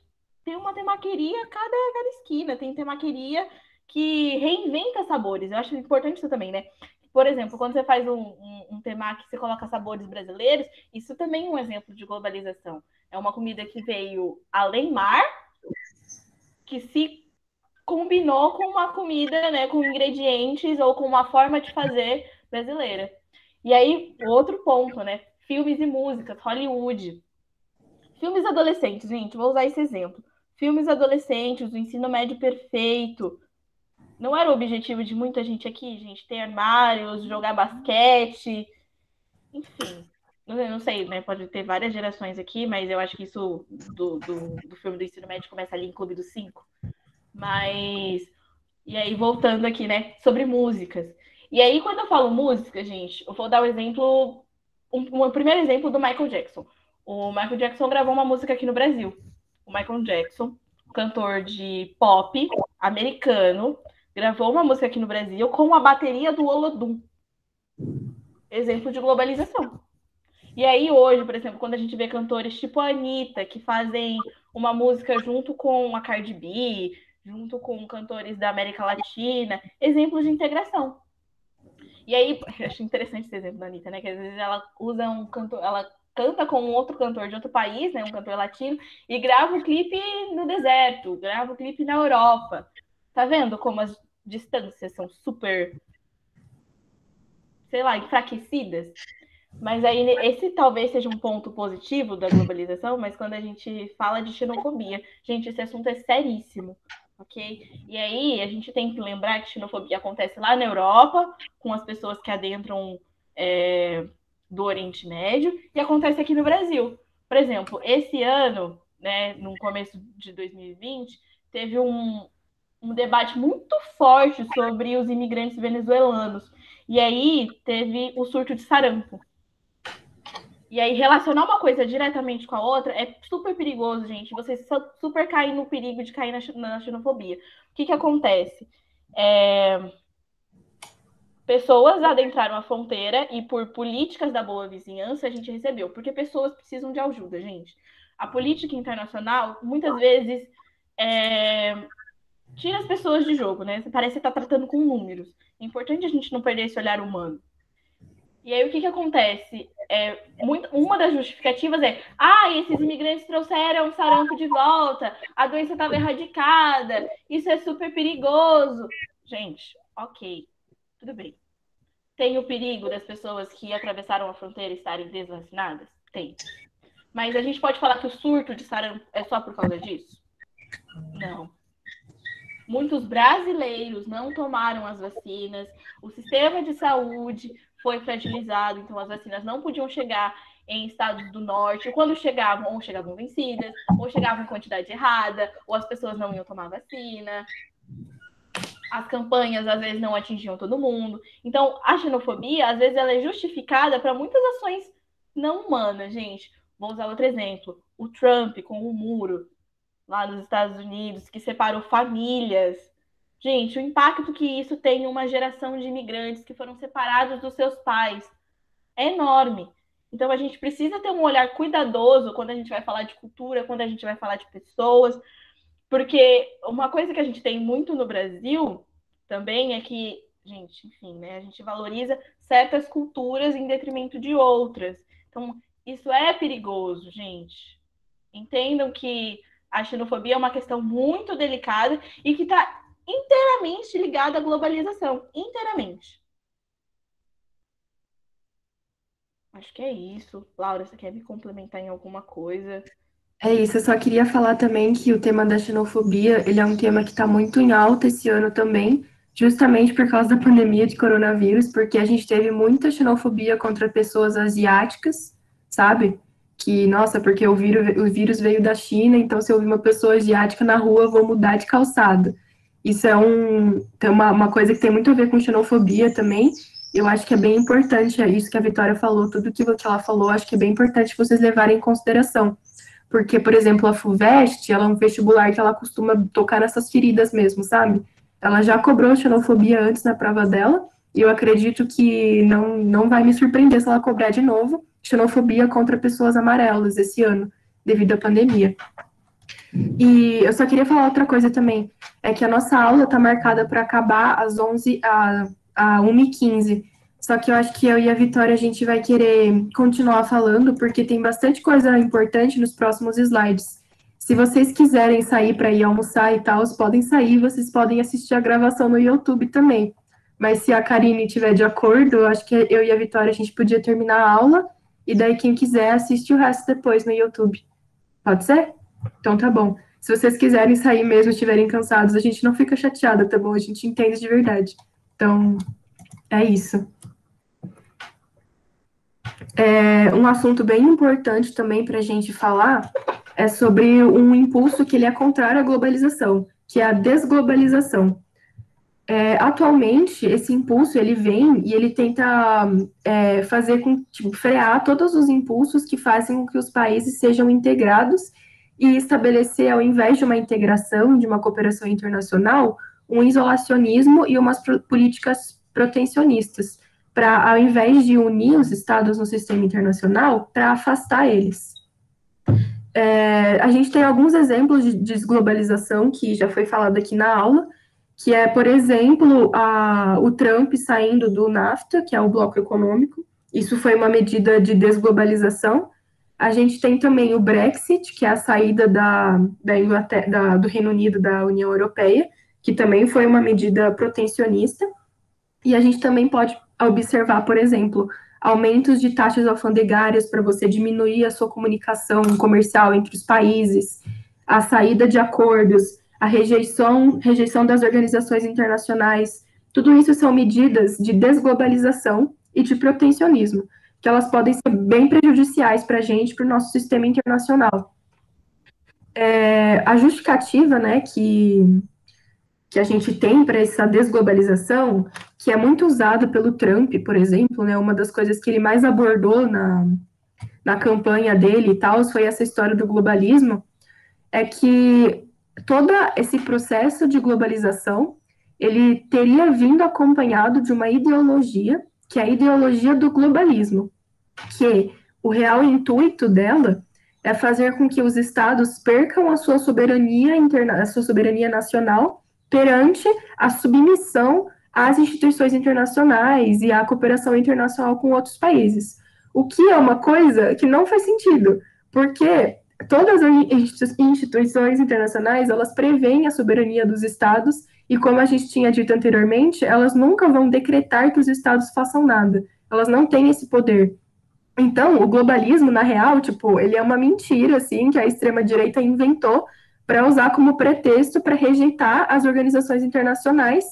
tem uma temaqueria a cada esquina, tem temaqueria que reinventa sabores. Eu acho importante isso também, né? Por exemplo, quando você faz um temaki, você coloca sabores brasileiros, isso também é um exemplo de globalização. É uma comida que veio além mar, que se combinou com uma comida, né, com ingredientes ou com uma forma de fazer brasileira. E aí, outro ponto, né? Filmes e músicas, Hollywood. Filmes adolescentes, gente, vou usar esse exemplo. Filmes adolescentes, o ensino médio perfeito. Não era o objetivo de muita gente aqui, gente, ter armários, jogar basquete, enfim. Não sei, né? Pode ter várias gerações aqui, mas eu acho que isso do filme do ensino médio começa ali em Clube dos Cinco. Mas. E aí, voltando aqui, né? Sobre músicas. E aí, quando eu falo música, gente, eu vou dar o exemplo. Um primeiro exemplo do Michael Jackson. O Michael Jackson gravou uma música aqui no Brasil. O Michael Jackson, cantor de pop americano, gravou uma música aqui no Brasil com a bateria do Olodum. Exemplo de globalização. E aí, hoje, por exemplo, quando a gente vê cantores tipo a Anitta, que fazem uma música junto com a Cardi B, junto com cantores da América Latina, exemplos de integração. E aí, eu acho interessante esse exemplo da Anitta, né? Que às vezes ela usa um cantor, ela canta com um outro cantor de outro país, né? Um cantor latino, e grava o clipe no deserto, grava o clipe na Europa. Tá vendo como distâncias são super, sei lá, enfraquecidas. Mas aí esse talvez seja um ponto positivo da globalização, mas quando a gente fala de xenofobia, gente, esse assunto é seríssimo, ok? E aí a gente tem que lembrar que xenofobia acontece lá na Europa, com as pessoas que adentram do Oriente Médio, e acontece aqui no Brasil. Por exemplo, esse ano, né, no começo de 2020, teve um debate muito forte sobre os imigrantes venezuelanos. E aí teve o surto de sarampo. E aí, relacionar uma coisa diretamente com a outra é super perigoso, gente. Você super cair no perigo de cair na xenofobia. O que acontece? Pessoas adentraram a fronteira e, por políticas da boa vizinhança, a gente recebeu. Porque pessoas precisam de ajuda, gente. A política internacional, muitas vezes, tira as pessoas de jogo, né? Parece que está tratando com números. É importante a gente não perder esse olhar humano. E aí, o que acontece? Uma das justificativas esses imigrantes trouxeram o sarampo de volta, a doença estava erradicada, isso é super perigoso. Gente, ok, tudo bem. Tem o perigo das pessoas que atravessaram a fronteira estarem desvacinadas? Tem. Mas a gente pode falar que o surto de sarampo é só por causa disso? Não. Muitos brasileiros não tomaram as vacinas, o sistema de saúde foi fragilizado, então as vacinas não podiam chegar em estados do norte, quando chegavam, ou chegavam vencidas, ou chegavam em quantidade errada, ou as pessoas não iam tomar vacina, as campanhas às vezes não atingiam todo mundo. Então, a xenofobia, às vezes, ela é justificada para muitas ações não humanas, gente. Vou usar outro exemplo, o Trump com o muro, lá nos Estados Unidos, que separou famílias. Gente, o impacto que isso tem em uma geração de imigrantes que foram separados dos seus pais é enorme. Então, a gente precisa ter um olhar cuidadoso quando a gente vai falar de cultura, quando a gente vai falar de pessoas, porque uma coisa que a gente tem muito no Brasil também é que, gente, enfim, né, a gente valoriza certas culturas em detrimento de outras. Então, isso é perigoso, gente. Entendam que a xenofobia é uma questão muito delicada e que está inteiramente ligada à globalização. Inteiramente. Acho que é isso. Laura, você quer me complementar em alguma coisa? É isso, eu só queria falar também que o tema da xenofobia, ele é um tema que está muito em alta esse ano também, justamente por causa da pandemia de coronavírus, porque a gente teve muita xenofobia contra pessoas asiáticas, sabe? Que, nossa, porque o vírus veio da China, então se eu ouvir uma pessoa asiática na rua, eu vou mudar de calçada. Isso é uma coisa que tem muito a ver com xenofobia também. Eu acho que é bem importante, é isso que a Vitória falou, tudo que ela falou, acho que é bem importante vocês levarem em consideração. Porque, por exemplo, a FUVEST, ela é um vestibular que ela costuma tocar nessas feridas mesmo, sabe? Ela já cobrou xenofobia antes na prova dela, e eu acredito que não vai me surpreender se ela cobrar de novo xenofobia contra pessoas amarelas esse ano, devido à pandemia. E eu só queria falar outra coisa também, é que a nossa aula está marcada para acabar às 1h15. Só que eu acho que eu e a Vitória a gente vai querer continuar falando, porque tem bastante coisa importante nos próximos slides. Se vocês quiserem sair para ir almoçar e tal, podem sair, vocês podem assistir a gravação no YouTube também. Mas se a Karine estiver de acordo, eu acho que eu e a Vitória a gente podia terminar a aula, e daí quem quiser assiste o resto depois no YouTube. Pode ser? Então tá bom. Se vocês quiserem sair mesmo, estiverem cansados, a gente não fica chateada, tá bom? A gente entende de verdade. Então, é isso. Um assunto bem importante também para a gente falar é sobre um impulso que ele é contrário à globalização, que é a desglobalização. Atualmente, esse impulso ele vem e ele tenta fazer frear todos os impulsos que fazem com que os países sejam integrados e estabelecer, ao invés de uma integração, de uma cooperação internacional, um isolacionismo e umas políticas protecionistas, para, ao invés de unir os estados no sistema internacional, para afastar eles. A gente tem alguns exemplos de desglobalização que já foi falado aqui na aula, que é, por exemplo, o Trump saindo do NAFTA, que é o bloco econômico. Isso foi uma medida de desglobalização. A gente tem também o Brexit, que é a saída do Reino Unido da União Europeia, que também foi uma medida protecionista. E a gente também pode observar, por exemplo, aumentos de taxas alfandegárias para você diminuir a sua comunicação comercial entre os países, a saída de acordos, a rejeição das organizações internacionais. Tudo isso são medidas de desglobalização e de protecionismo, que elas podem ser bem prejudiciais para a gente, para o nosso sistema internacional. A justificativa, né, que a gente tem para essa desglobalização, que é muito usado pelo Trump, por exemplo, né, uma das coisas que ele mais abordou na campanha dele e tal, foi essa história do globalismo, é que todo esse processo de globalização, ele teria vindo acompanhado de uma ideologia, que é a ideologia do globalismo, que o real intuito dela é fazer com que os estados percam a sua soberania a sua soberania nacional perante a submissão às instituições internacionais e à cooperação internacional com outros países. O que é uma coisa que não faz sentido, porque todas as instituições internacionais, elas preveem a soberania dos estados e, como a gente tinha dito anteriormente, elas nunca vão decretar que os estados façam nada. Elas não têm esse poder. Então, o globalismo, na real, tipo, ele é uma mentira, assim, que a extrema-direita inventou para usar como pretexto para rejeitar as organizações internacionais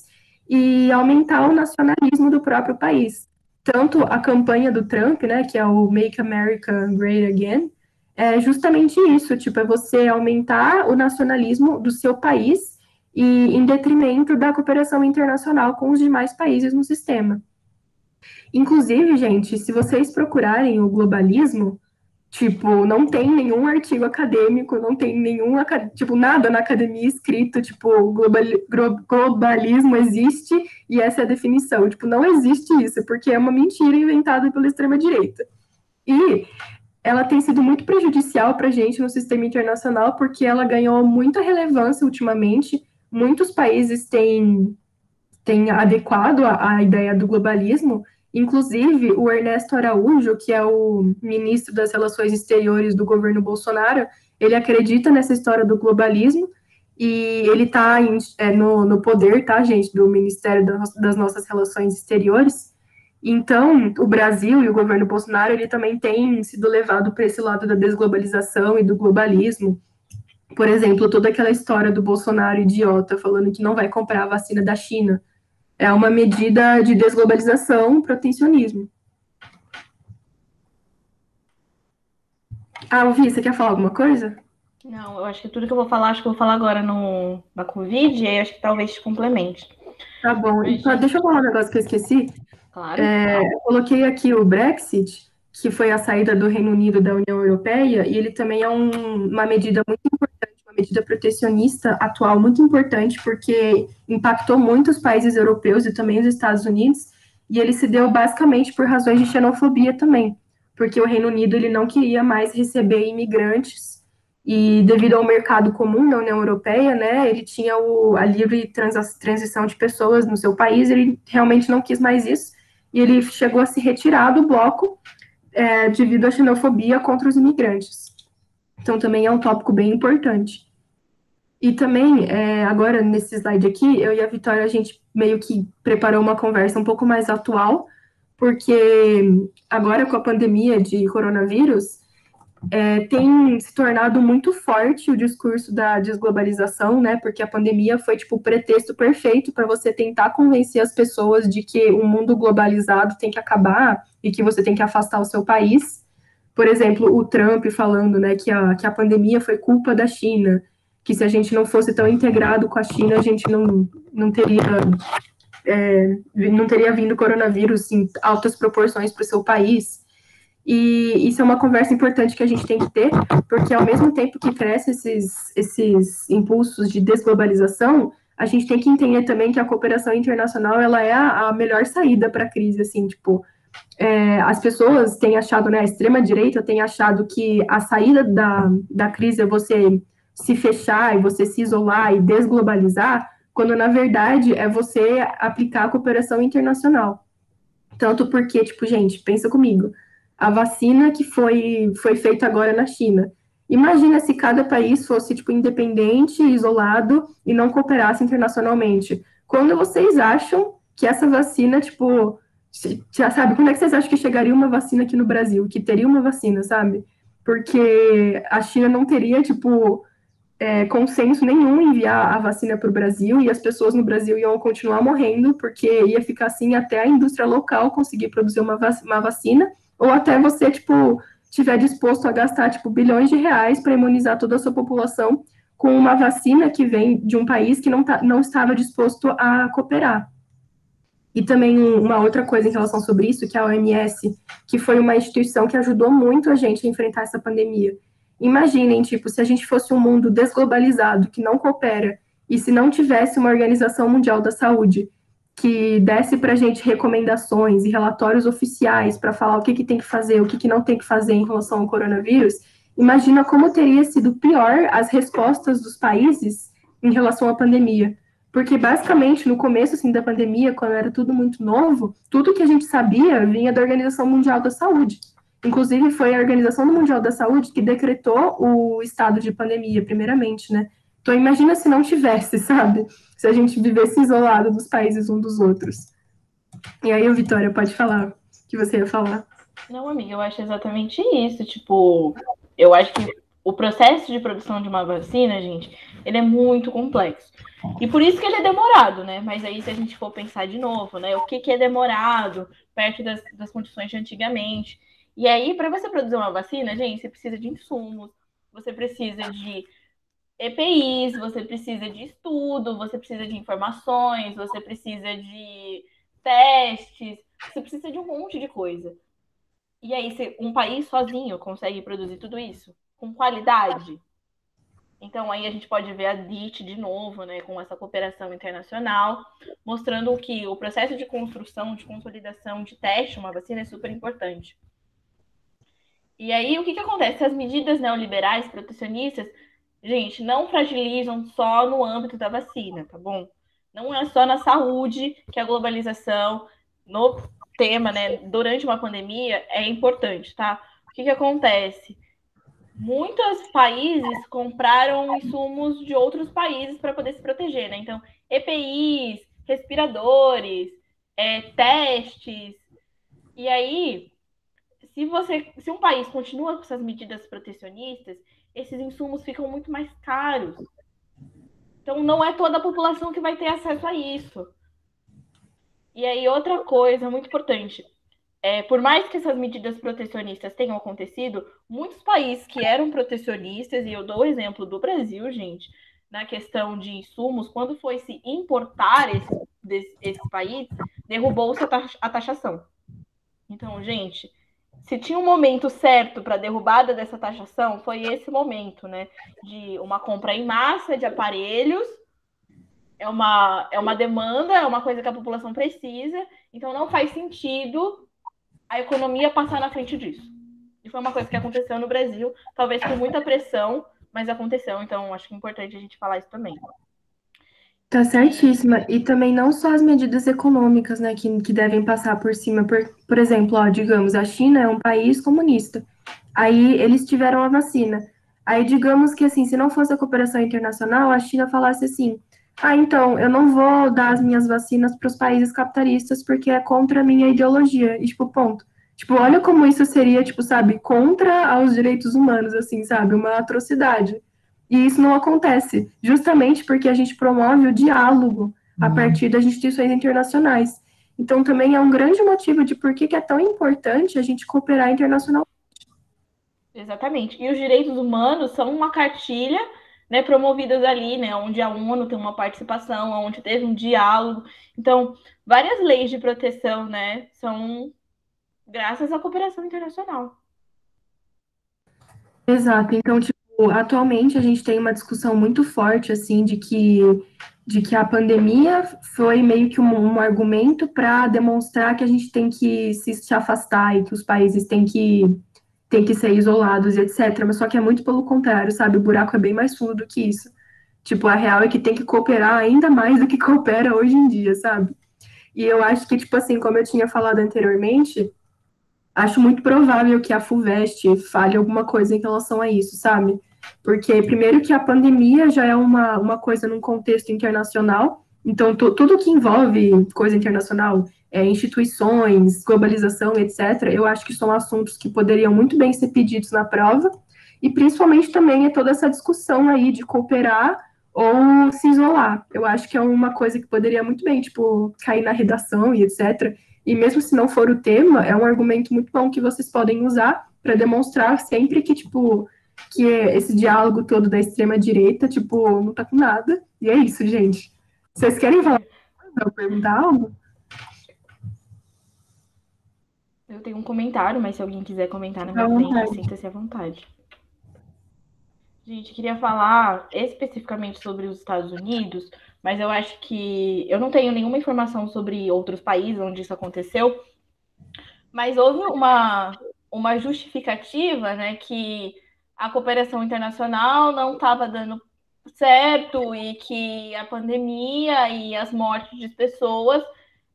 e aumentar o nacionalismo do próprio país. Tanto a campanha do Trump, né, que é o Make America Great Again, é justamente isso, tipo, é você aumentar o nacionalismo do seu país e em detrimento da cooperação internacional com os demais países no sistema. Inclusive, gente, se vocês procurarem o globalismo, tipo, não tem nenhum artigo acadêmico, não tem nenhum, tipo, nada na academia escrito, tipo, globalismo existe e essa é a definição. Tipo, não existe isso, porque é uma mentira inventada pela extrema-direita. E ela tem sido muito prejudicial para a gente no sistema internacional, porque ela ganhou muita relevância ultimamente. Muitos países têm adequado a ideia do globalismo. Inclusive, o Ernesto Araújo, que é o ministro das Relações Exteriores do governo Bolsonaro, ele acredita nessa história do globalismo e ele está no poder, tá, gente, do Ministério das Nossas Relações Exteriores. Então, o Brasil e o governo Bolsonaro, ele também tem sido levado para esse lado da desglobalização e do globalismo. Por exemplo, toda aquela história do Bolsonaro idiota falando que não vai comprar a vacina da China. É uma medida de desglobalização, protecionismo. Alvi, você quer falar alguma coisa? Não, eu acho que tudo que eu vou falar, acho que eu vou falar agora na Covid, e aí acho que talvez te complemente. Tá bom. Então, deixa eu falar um negócio que eu esqueci. Claro. Eu coloquei aqui o Brexit, que foi a saída do Reino Unido da União Europeia, e ele também é uma medida muito importante, uma medida protecionista atual muito importante, porque impactou muitos países europeus e também os Estados Unidos, e ele se deu basicamente por razões de xenofobia também, porque o Reino Unido ele não queria mais receber imigrantes, e devido ao mercado comum da União Europeia, né, ele tinha a livre transição de pessoas no seu país, ele realmente não quis mais isso, e ele chegou a se retirar do bloco devido à xenofobia contra os imigrantes. Então, também é um tópico bem importante. E também, agora, nesse slide aqui, eu e a Vitória, a gente meio que preparou uma conversa um pouco mais atual, porque agora, com a pandemia de coronavírus, tem se tornado muito forte o discurso da desglobalização, né? Porque a pandemia foi tipo o pretexto perfeito para você tentar convencer as pessoas de que o mundo globalizado tem que acabar e que você tem que afastar o seu país. Por exemplo, o Trump falando, né, que a pandemia foi culpa da China, que se a gente não fosse tão integrado com a China, a gente não teria vindo coronavírus em altas proporções para o seu país. E isso é uma conversa importante que a gente tem que ter, porque ao mesmo tempo que crescem esses impulsos de desglobalização, a gente tem que entender também que a cooperação internacional ela é a melhor saída para a crise, assim, tipo, as pessoas têm achado, né, a extrema-direita tem achado que a saída da crise é você se fechar e você se isolar e desglobalizar, quando na verdade é você aplicar a cooperação internacional. Tanto porque, tipo, gente, pensa comigo, a vacina que foi feita agora na China, Imagina se cada país fosse, tipo, independente, isolado e não cooperasse internacionalmente. Quando vocês acham que essa vacina, tipo, já sabe, quando é que vocês acham que chegaria uma vacina aqui no Brasil? Que teria uma vacina, sabe? Porque a China não teria, tipo, consenso nenhum em enviar a vacina para o Brasil e as pessoas no Brasil iam continuar morrendo porque ia ficar assim até a indústria local conseguir produzir uma vacina ou até você, tipo, estiver disposto a gastar, tipo, bilhões de reais para imunizar toda a sua população com uma vacina que vem de um país que não estava disposto a cooperar. E também uma outra coisa em relação sobre isso, que é a OMS, que foi uma instituição que ajudou muito a gente a enfrentar essa pandemia. Imaginem, tipo, se a gente fosse um mundo desglobalizado, que não coopera, e se não tivesse uma Organização Mundial da Saúde que desse para a gente recomendações e relatórios oficiais para falar o que tem que fazer, o que não tem que fazer em relação ao coronavírus, imagina como teria sido pior as respostas dos países em relação à pandemia. Porque, basicamente, no começo assim, da pandemia, quando era tudo muito novo, tudo que a gente sabia vinha da Organização Mundial da Saúde. Inclusive, foi a Organização Mundial da Saúde que decretou o estado de pandemia, primeiramente, né? Então, imagina se não tivesse, sabe? Se a gente vivesse isolado dos países um dos outros. E aí, Vitória, pode falar o que você ia falar. Não, amiga, eu acho exatamente isso. Tipo, eu acho que o processo de produção de uma vacina, gente, ele é muito complexo. E por isso que ele é demorado, né? Mas aí, se a gente for pensar de novo, né? O que é demorado perto das condições de antigamente. E aí, para você produzir uma vacina, gente, você precisa de insumos, você precisa de EPIs, você precisa de estudo, você precisa de informações, você precisa de testes, você precisa de um monte de coisa. E aí, se um país sozinho consegue produzir tudo isso com qualidade, então aí a gente pode ver a DIT de novo, né, com essa cooperação internacional, mostrando que o processo de construção, de consolidação, de teste, uma vacina é super importante. E aí, o que acontece? As medidas neoliberais, protecionistas, gente, não fragilizam só no âmbito da vacina, tá bom? Não é só na saúde que a globalização, no tema, né, durante uma pandemia, é importante, tá? O que acontece? Muitos países compraram insumos de outros países para poder se proteger, né? Então, EPIs, respiradores, testes. E aí, se um país continua com essas medidas protecionistas, esses insumos ficam muito mais caros. Então, não é toda a população que vai ter acesso a isso. E aí, outra coisa muito importante. Por mais que essas medidas protecionistas tenham acontecido, muitos países que eram protecionistas, e eu dou o exemplo do Brasil, gente, na questão de insumos, quando foi se importar esse país, derrubou-se a taxação. Então, gente, se tinha um momento certo para a derrubada dessa taxação, foi esse momento, né? De uma compra em massa de aparelhos, é uma demanda, é uma coisa que a população precisa, então não faz sentido a economia passar na frente disso. E foi uma coisa que aconteceu no Brasil, talvez com muita pressão, mas aconteceu, então acho que é importante a gente falar isso também. Tá certíssima. E também não só as medidas econômicas, né, que devem passar por cima. Por exemplo, ó, digamos, a China é um país comunista. Aí eles tiveram a vacina. Aí digamos que assim, se não fosse a cooperação internacional, a China falasse assim: "Ah, então, eu não vou dar as minhas vacinas para os países capitalistas porque é contra a minha ideologia". E tipo, ponto. Tipo, olha como isso seria, tipo, sabe, contra aos direitos humanos, assim, sabe, uma atrocidade. E isso não acontece, justamente porque a gente promove o diálogo a partir das instituições internacionais. Então, também é um grande motivo de por que é tão importante a gente cooperar internacionalmente. Exatamente. E os direitos humanos são uma cartilha, né, promovidas ali, né, onde a ONU tem uma participação, onde teve um diálogo. Então, várias leis de proteção, né, são graças à cooperação internacional. Exato. Então, tipo, atualmente a gente tem uma discussão muito forte, assim, de que a pandemia foi meio que um argumento para demonstrar que a gente tem que se afastar e que os países têm que ser isolados e etc. Mas só que é muito pelo contrário, sabe? O buraco é bem mais fundo do que isso. Tipo, a real é que tem que cooperar ainda mais do que coopera hoje em dia, sabe? E eu acho que, tipo assim, como eu tinha falado anteriormente, acho muito provável que a FUVEST fale alguma coisa em relação a isso, sabe? Porque, primeiro, que a pandemia já é uma coisa num contexto internacional, então tudo que envolve coisa internacional, instituições, globalização, etc., eu acho que são assuntos que poderiam muito bem ser pedidos na prova, e principalmente também é toda essa discussão aí de cooperar ou se isolar. Eu acho que é uma coisa que poderia muito bem, tipo, cair na redação e etc. E mesmo se não for o tema, é um argumento muito bom que vocês podem usar para demonstrar sempre que, tipo, que esse diálogo todo da extrema-direita, tipo, não tá com nada. E é isso, gente. Vocês querem falar ou perguntar algo? Eu tenho um comentário, mas se alguém quiser comentar na À minha frente, vontade. sinta-se à vontade. Gente, queria falar especificamente sobre os Estados Unidos, mas eu acho que eu não tenho nenhuma informação sobre outros países onde isso aconteceu, mas houve uma justificativa, né, que a cooperação internacional não estava dando certo e que a pandemia e as mortes de pessoas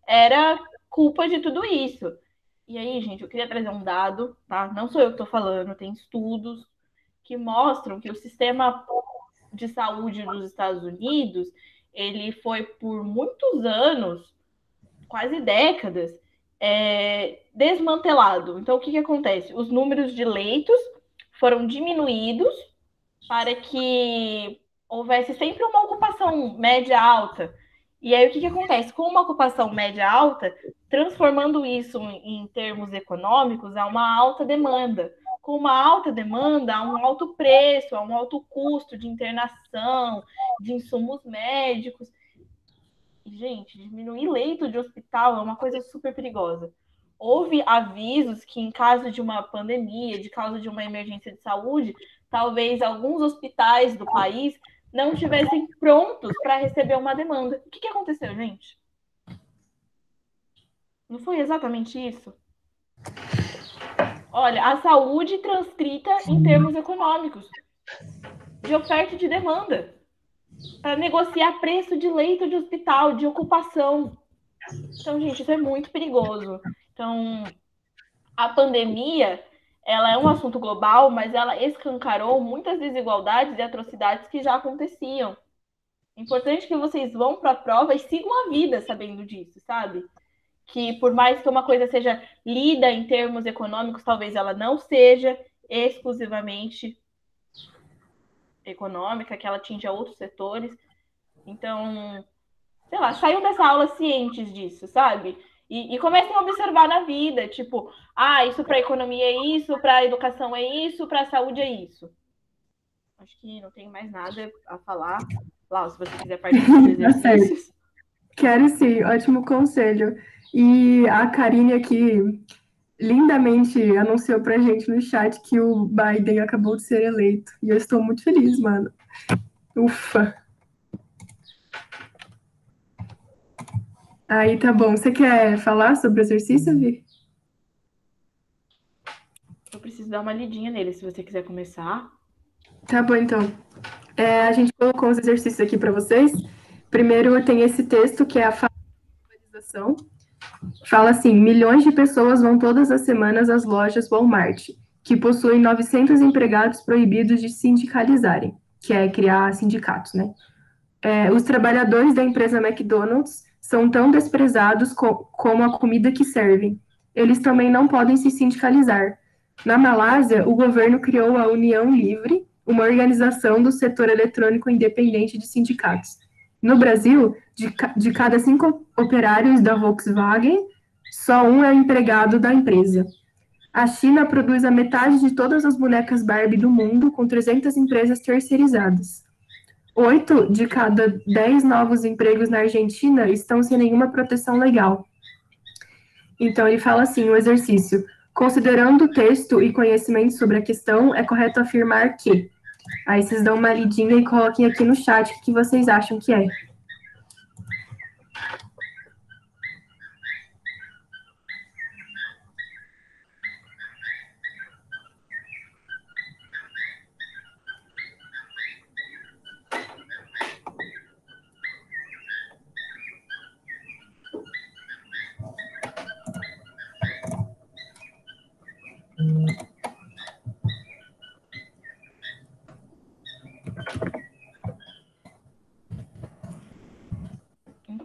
era culpa de tudo isso. E aí, gente, eu queria trazer um dado, tá? Não sou eu que estou falando, tem estudos que mostram que o sistema de saúde dos Estados Unidos, ele foi por muitos anos, quase décadas, desmantelado. Então, o que acontece? Os números de leitos foram diminuídos para que houvesse sempre uma ocupação média alta. E aí, o que acontece? Com uma ocupação média alta, transformando isso em termos econômicos, há uma alta demanda. Com uma alta demanda, há um alto preço, há um alto custo de internação, de insumos médicos. Gente, diminuir leito de hospital é uma coisa super perigosa. Houve avisos que, em caso de uma pandemia, de causa de uma emergência de saúde, talvez alguns hospitais do país não estivessem prontos para receber uma demanda. O que aconteceu, gente? Não foi exatamente isso? Olha, a saúde transcrita em termos econômicos, de oferta e de demanda, para negociar preço de leito de hospital, de ocupação. Então, gente, isso é muito perigoso. Então, a pandemia, ela é um assunto global, mas ela escancarou muitas desigualdades e atrocidades que já aconteciam. É importante que vocês vão para a prova e sigam a vida sabendo disso, sabe? Que por mais que uma coisa seja lida em termos econômicos, talvez ela não seja exclusivamente econômica, que ela atinja outros setores. Então, sei lá, saiam dessa aula cientes disso, sabe? E comecem a observar na vida, tipo, isso para a economia é isso, para a educação é isso, para a saúde é isso. Acho que não tenho mais nada a falar. Lau, se você quiser partir para os Tá certo. exercícios. Quero sim, ótimo conselho. E a Karine aqui lindamente anunciou pra gente no chat que o Biden acabou de ser eleito. E eu estou muito feliz, mano. Ufa. Aí tá bom. Você quer falar sobre o exercício, Vi? Eu preciso dar uma lidinha nele, se você quiser começar. Tá bom, então. A gente colocou os exercícios aqui para vocês. Primeiro tem esse texto que é a favorização. Fala assim: milhões de pessoas vão todas as semanas às lojas Walmart, que possuem 900 empregados proibidos de sindicalizarem, que é criar sindicatos, né? Os trabalhadores da empresa McDonald's são tão desprezados como a comida que servem. Eles também não podem se sindicalizar. Na Malásia, o governo criou a União Livre, uma organização do setor eletrônico independente de sindicatos. No Brasil, de cada 5 operários da Volkswagen, só um é empregado da empresa. A China produz a metade de todas as bonecas Barbie do mundo, com 300 empresas terceirizadas. 8 de cada 10 novos empregos na Argentina estão sem nenhuma proteção legal. Então, ele fala assim: o exercício. Considerando o texto e conhecimento sobre a questão, é correto afirmar que. Aí vocês dão uma lidinha e coloquem aqui no chat o que vocês acham que é.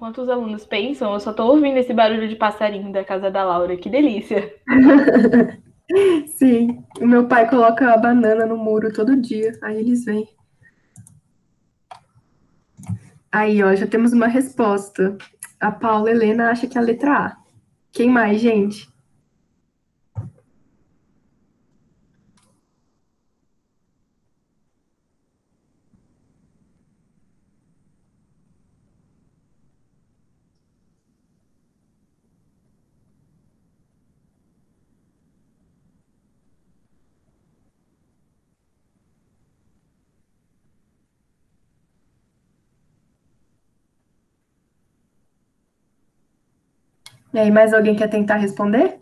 enquanto os alunos pensam, eu só tô ouvindo esse barulho de passarinho da casa da Laura. Que delícia. Sim, o meu pai coloca a banana no muro todo dia, aí eles vêm. Aí, ó, já temos uma resposta. A Paula Helena acha que é a letra A. Quem mais, gente? E aí, mais alguém quer tentar responder?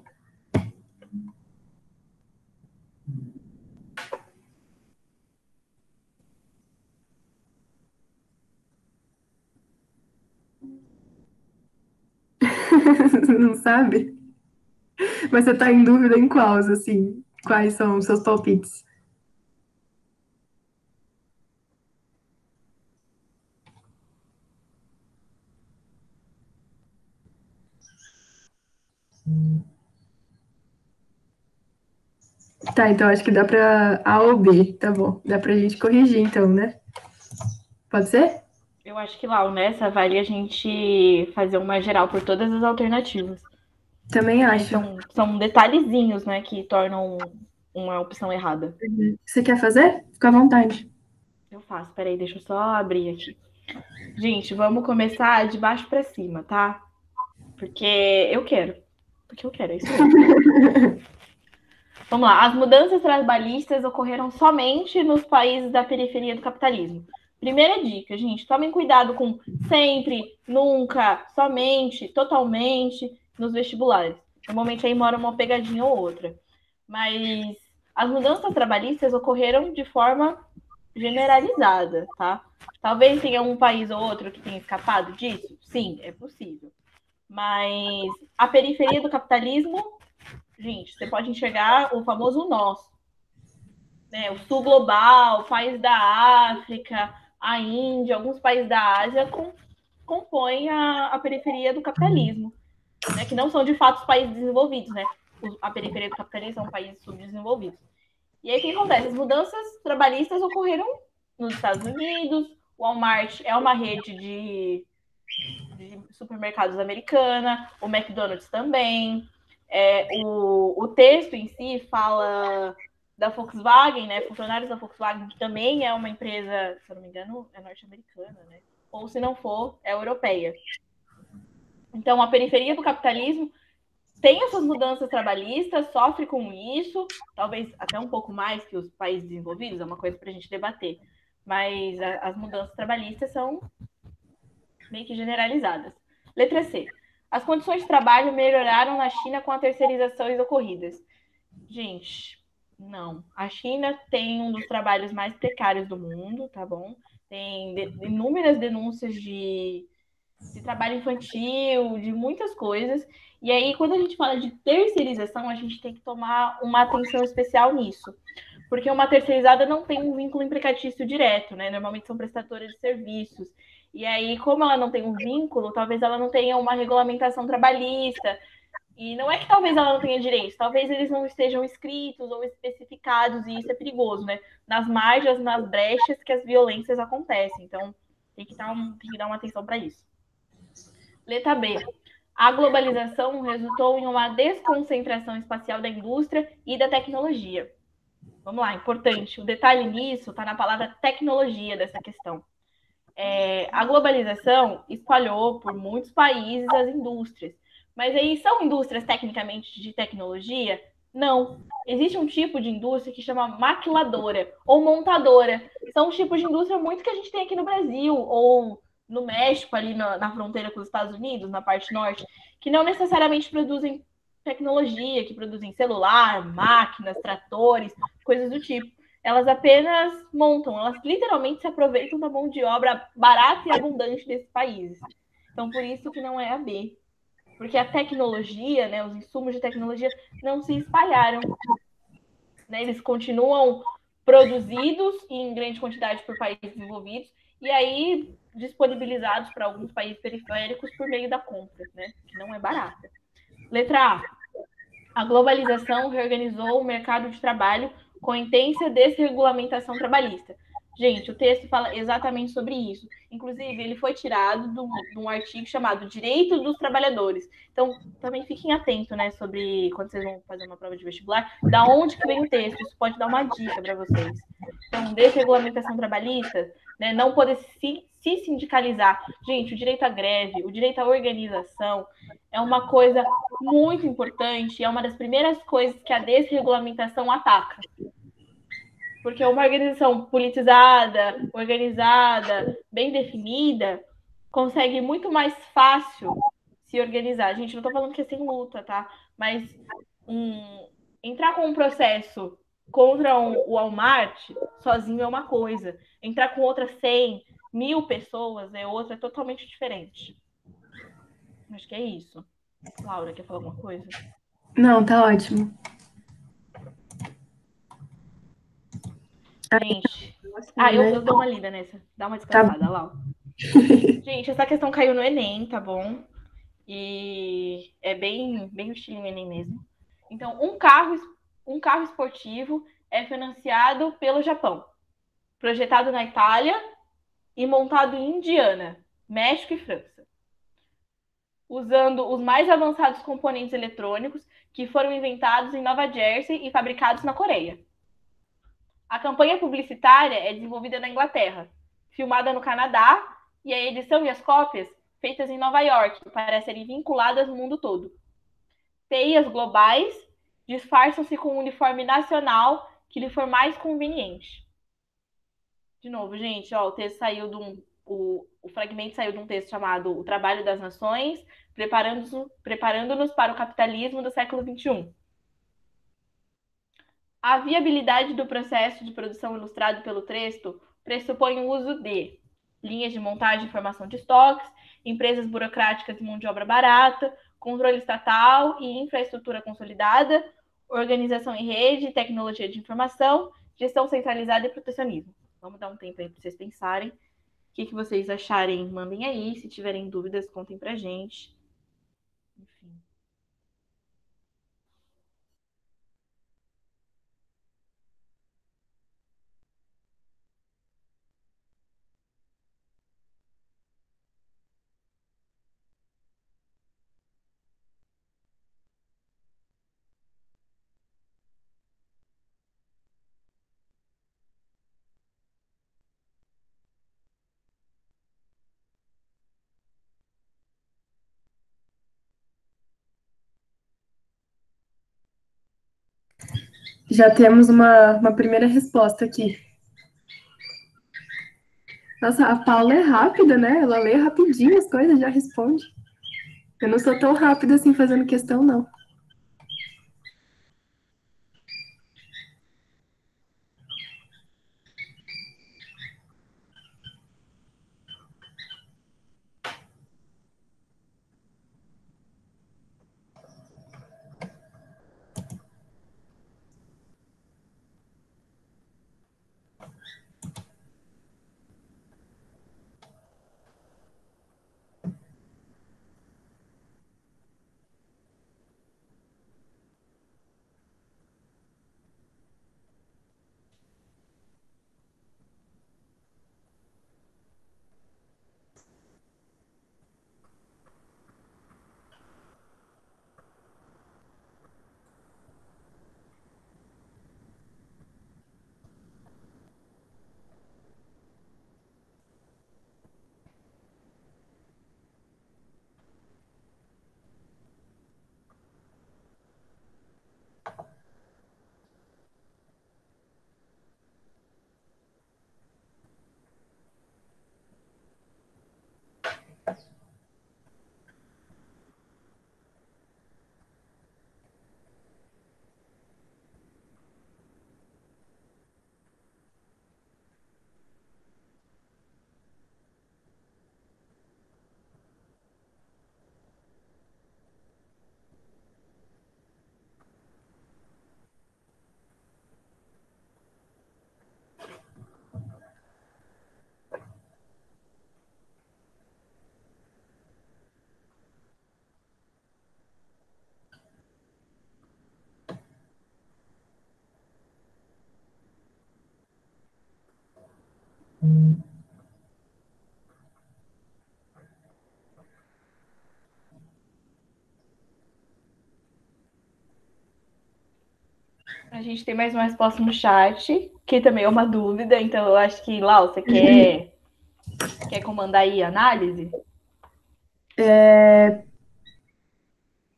Não sabe? Mas você tá em dúvida em quais, assim? Quais são os seus palpites? Tá, então acho que dá pra A ou B, tá bom. Dá pra gente corrigir, então, né? Pode ser? Eu acho que lá, nessa, vale a gente fazer uma geral por todas as alternativas. Também Porque acho. são detalhezinhos, né, que tornam uma opção errada. Você quer fazer? Fica à vontade. Eu faço, peraí, deixa eu só abrir aqui. Gente, vamos começar de baixo para cima, tá? Porque eu quero. Porque eu quero, é isso mesmo. Vamos lá. As mudanças trabalhistas ocorreram somente nos países da periferia do capitalismo. Primeira dica, gente, tomem cuidado com sempre, nunca, somente, totalmente nos vestibulares. Normalmente aí mora uma pegadinha ou outra. Mas as mudanças trabalhistas ocorreram de forma generalizada, tá? Talvez tenha um país ou outro que tenha escapado disso. Sim, é possível. Mas a periferia do capitalismo, gente, você pode enxergar o famoso nós, né? O sul global, países da África, a Índia, alguns países da Ásia compõem a periferia do capitalismo, né? Que não são de fato os países desenvolvidos, né? A periferia do capitalismo são países subdesenvolvidos. E aí o que acontece? As mudanças trabalhistas ocorreram nos Estados Unidos. O Walmart é uma rede de supermercados americana, o McDonald's também. O texto em si fala da Volkswagen, né? Funcionários da Volkswagen, que também é uma empresa, se eu não me engano, é norte-americana, né? Ou se não for, é europeia. Então, a periferia do capitalismo tem essas mudanças trabalhistas, sofre com isso, talvez até um pouco mais que os países desenvolvidos, é uma coisa para a gente debater. Mas as mudanças trabalhistas são meio que generalizadas. Letra C. As condições de trabalho melhoraram na China com as terceirizações ocorridas. Gente, não. A China tem um dos trabalhos mais precários do mundo, tá bom? Tem inúmeras denúncias de trabalho infantil, de muitas coisas. E aí, quando a gente fala de terceirização, a gente tem que tomar uma atenção especial nisso. Porque uma terceirizada não tem um vínculo empregatício direto, né? Normalmente são prestadoras de serviços. E aí, como ela não tem um vínculo, talvez ela não tenha uma regulamentação trabalhista. E não é que talvez ela não tenha direitos, talvez eles não estejam escritos ou especificados, e isso é perigoso, né? Nas margens, nas brechas que as violências acontecem. Então, tem que dar uma atenção para isso. Letra B. A globalização resultou em uma desconcentração espacial da indústria e da tecnologia. Vamos lá, importante. O detalhe nisso está na palavra tecnologia dessa questão. A globalização espalhou por muitos países as indústrias. Mas aí são indústrias tecnicamente de tecnologia? Não. Existe um tipo de indústria que chama maquiladora ou montadora. São os tipos de indústria muito que a gente tem aqui no Brasil ou no México, ali na fronteira com os Estados Unidos, na parte norte, que não necessariamente produzem tecnologia, que produzem celular, máquinas, tratores, coisas do tipo. Elas apenas montam, elas literalmente se aproveitam da mão de obra barata e abundante desses países. Então, por isso que não é a B. Porque a tecnologia, né, os insumos de tecnologia não se espalharam. Né? Eles continuam produzidos em grande quantidade por países desenvolvidos, e aí disponibilizados para alguns países periféricos por meio da compra, né? Que não é barata. Letra A. A globalização reorganizou o mercado de trabalho com intensa desregulamentação trabalhista. Gente, o texto fala exatamente sobre isso. Inclusive, ele foi tirado de um artigo chamado Direitos dos Trabalhadores. Então, também fiquem atentos, né, sobre quando vocês vão fazer uma prova de vestibular, da onde que vem o texto. Isso pode dar uma dica para vocês. Então, desregulamentação trabalhista, né, não poder se sindicalizar. Gente, o direito à greve, o direito à organização é uma coisa muito importante, é uma das primeiras coisas que a desregulamentação ataca. Porque uma organização politizada, organizada, bem definida, consegue muito mais fácil se organizar. Gente, não estou falando que é sem luta, tá? Mas entrar com um processo contra o Walmart sozinho é uma coisa. Entrar com outras 100, 1.000 pessoas é outra totalmente diferente. Acho que é isso. Laura, quer falar alguma coisa? Não, tá ótimo. Gente. Eu dou uma lida nessa. Dá uma Tá. descansada, Laura. Gente, essa questão caiu no Enem, tá bom? E é bem o estilo Enem mesmo. Então, um carro esportivo é financiado pelo Japão, projetado na Itália e montado em Indiana, México e França, usando os mais avançados componentes eletrônicos que foram inventados em Nova Jersey e fabricados na Coreia. A campanha publicitária é desenvolvida na Inglaterra, filmada no Canadá, e a edição e as cópias feitas em Nova York, para serem vinculadas no mundo todo. Teias globais disfarçam-se com um uniforme nacional que lhe for mais conveniente. De novo, gente, ó, o texto saiu de o fragmento saiu de um texto chamado O Trabalho das Nações, preparando-nos para o capitalismo do século XXI. A viabilidade do processo de produção ilustrado pelo texto pressupõe o uso de linhas de montagem e formação de estoques, empresas burocráticas de mão de obra barata, controle estatal e infraestrutura consolidada, organização em rede, tecnologia de informação, gestão centralizada e protecionismo. Vamos dar um tempo aí para vocês pensarem. O que vocês acharem, mandem aí. Se tiverem dúvidas, contem pra gente. Enfim. Já temos uma primeira resposta aqui. Nossa, a Paula é rápida, né? Ela lê rapidinho as coisas, já responde. Eu não sou tão rápida assim fazendo questão, não. A gente tem mais uma resposta no chat, que também é uma dúvida, então eu acho que, Lau, você quer comandar aí a análise?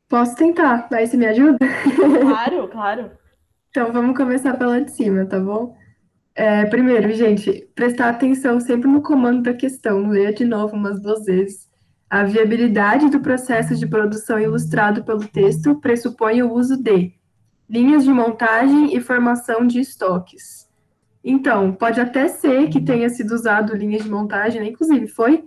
Posso tentar, aí você me ajuda? Claro, claro. Então, vamos começar pela de cima, tá bom? Primeiro, gente, prestar atenção sempre no comando da questão, ler de novo umas 2 vezes. A viabilidade do processo de produção ilustrado pelo texto pressupõe o uso de linhas de montagem e formação de estoques. Então, pode até ser que tenha sido usado linhas de montagem, né? Inclusive foi,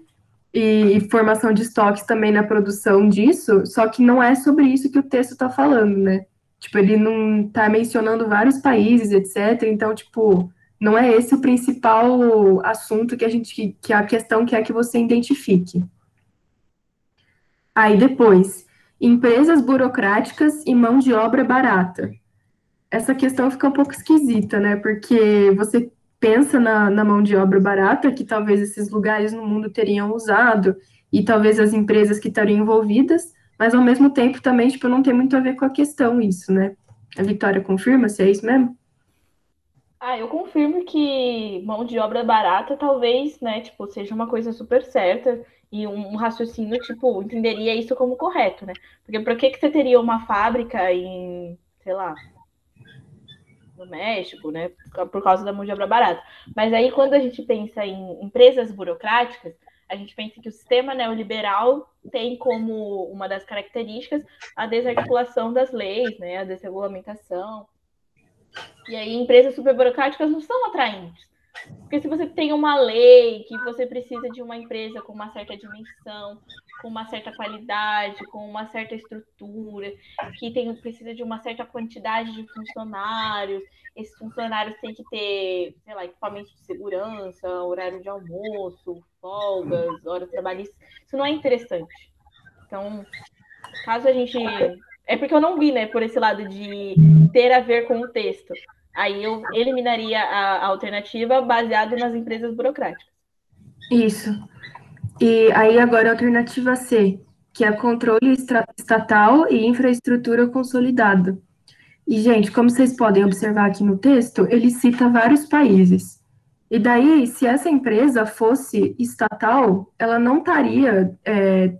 e formação de estoques também na produção disso, só que não é sobre isso que o texto está falando, né? Tipo, ele não está mencionando vários países, etc. Então, tipo, não é esse o principal assunto que a questão quer que você identifique. Aí depois, empresas burocráticas e mão de obra barata. Essa questão fica um pouco esquisita, né? Porque você pensa na mão de obra barata, que talvez esses lugares no mundo teriam usado, e talvez as empresas que estariam envolvidas, mas ao mesmo tempo também, tipo, não tem muito a ver com a questão isso, né? A Vitória confirma se é isso mesmo? Ah, eu confirmo que mão de obra barata talvez, né, tipo, seja uma coisa super certa e um raciocínio, tipo, entenderia isso como correto, né? Porque por que você teria uma fábrica em, sei lá, no México, né, por causa da mão de obra barata? Mas aí quando a gente pensa em empresas burocráticas, a gente pensa que o sistema neoliberal tem como uma das características a desarticulação das leis, né, a desregulamentação. E aí empresas super burocráticas não são atraentes. Porque se você tem uma lei que você precisa de uma empresa com uma certa dimensão, com uma certa qualidade, com uma certa estrutura, precisa de uma certa quantidade de funcionários, esses funcionários têm que ter, sei lá, equipamentos de segurança, horário de almoço, folgas, horas trabalhistas. Isso não é interessante. Então, caso a gente. É porque eu não vi, né, por esse lado de ter a ver com o texto. Aí eu eliminaria a alternativa baseado nas empresas burocráticas. Isso. E aí agora a alternativa C, que é controle estatal e infraestrutura consolidada. E, gente, como vocês podem observar aqui no texto, ele cita vários países. E daí, se essa empresa fosse estatal, ela não estaria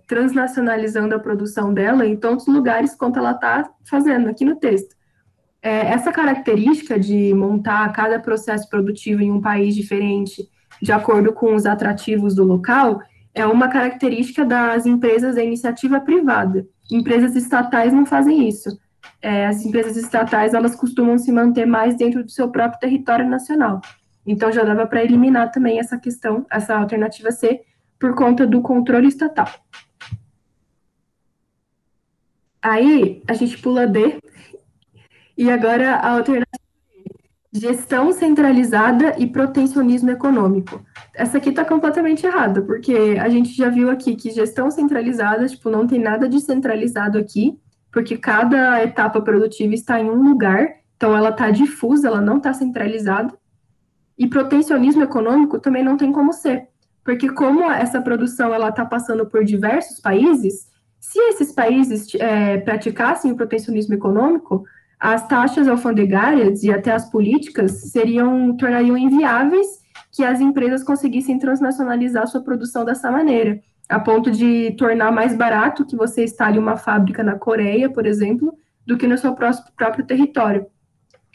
transnacionalizando a produção dela em tantos lugares quanto ela está fazendo aqui no texto. Essa característica de montar cada processo produtivo em um país diferente, de acordo com os atrativos do local, é uma característica das empresas da iniciativa privada. Empresas estatais não fazem isso. As empresas estatais, elas costumam se manter mais dentro do seu próprio território nacional. Então, já dava para eliminar também essa questão, essa alternativa C, por conta do controle estatal. Aí, a gente pula D, e agora a alternativa gestão centralizada e protecionismo econômico. Essa aqui está completamente errada, porque a gente já viu aqui que gestão centralizada, tipo, não tem nada de centralizado aqui, porque cada etapa produtiva está em um lugar, então ela está difusa, ela não está centralizada. E protecionismo econômico também não tem como ser, porque como essa produção ela está passando por diversos países, se esses países praticassem o protecionismo econômico, as taxas alfandegárias e até as políticas tornariam inviáveis que as empresas conseguissem transnacionalizar sua produção dessa maneira, a ponto de tornar mais barato que você instale uma fábrica na Coreia, por exemplo, do que no seu próprio território.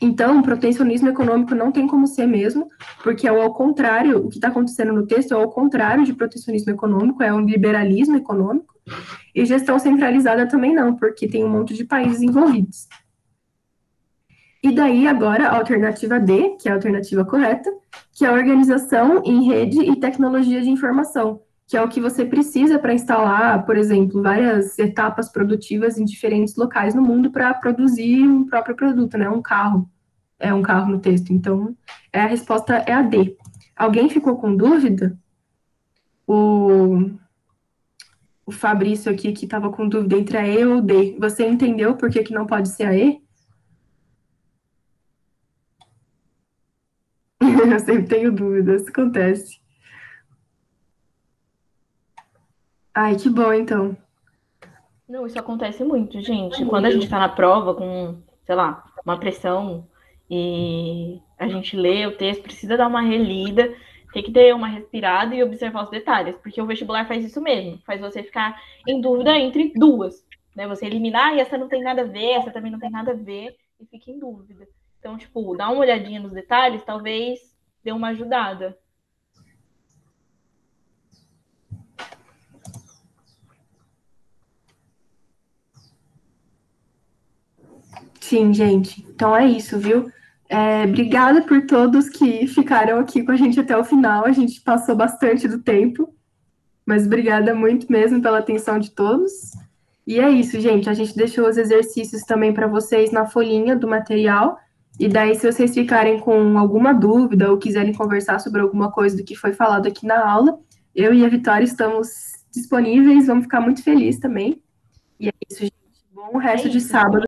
Então, o protecionismo econômico não tem como ser mesmo, porque é ao contrário, o que está acontecendo no texto é ao contrário de protecionismo econômico, é um liberalismo econômico, e gestão centralizada também não, porque tem um monte de países envolvidos. E daí, agora, a alternativa D, que é a alternativa correta, que é a organização em rede e tecnologia de informação, que é o que você precisa para instalar, por exemplo, várias etapas produtivas em diferentes locais no mundo para produzir um próprio produto, né? Um carro. É um carro no texto. Então, a resposta é a D. Alguém ficou com dúvida? O Fabrício aqui, que estava com dúvida entre a E ou o D. Você entendeu por que não pode ser a E? Eu sempre tenho dúvidas, acontece. Ai, que bom, então. Não, isso acontece muito, gente. Quando a gente tá na prova com, sei lá, uma pressão e a gente lê o texto, precisa dar uma relida, tem que ter uma respirada e observar os detalhes, porque o vestibular faz isso mesmo, faz você ficar em dúvida entre duas, né? Você eliminar e essa não tem nada a ver, essa também não tem nada a ver e fica em dúvida. Então, tipo, dá uma olhadinha nos detalhes, talvez dê uma ajudada. Sim, gente. Então é isso, viu? Obrigada por todos que ficaram aqui com a gente até o final. A gente passou bastante do tempo, mas obrigada muito mesmo pela atenção de todos. E é isso, gente. A gente deixou os exercícios também para vocês na folhinha do material. E daí, se vocês ficarem com alguma dúvida ou quiserem conversar sobre alguma coisa do que foi falado aqui na aula, eu e a Vitória estamos disponíveis. Vamos ficar muito felizes também. E é isso, gente. Bom resto de sábado.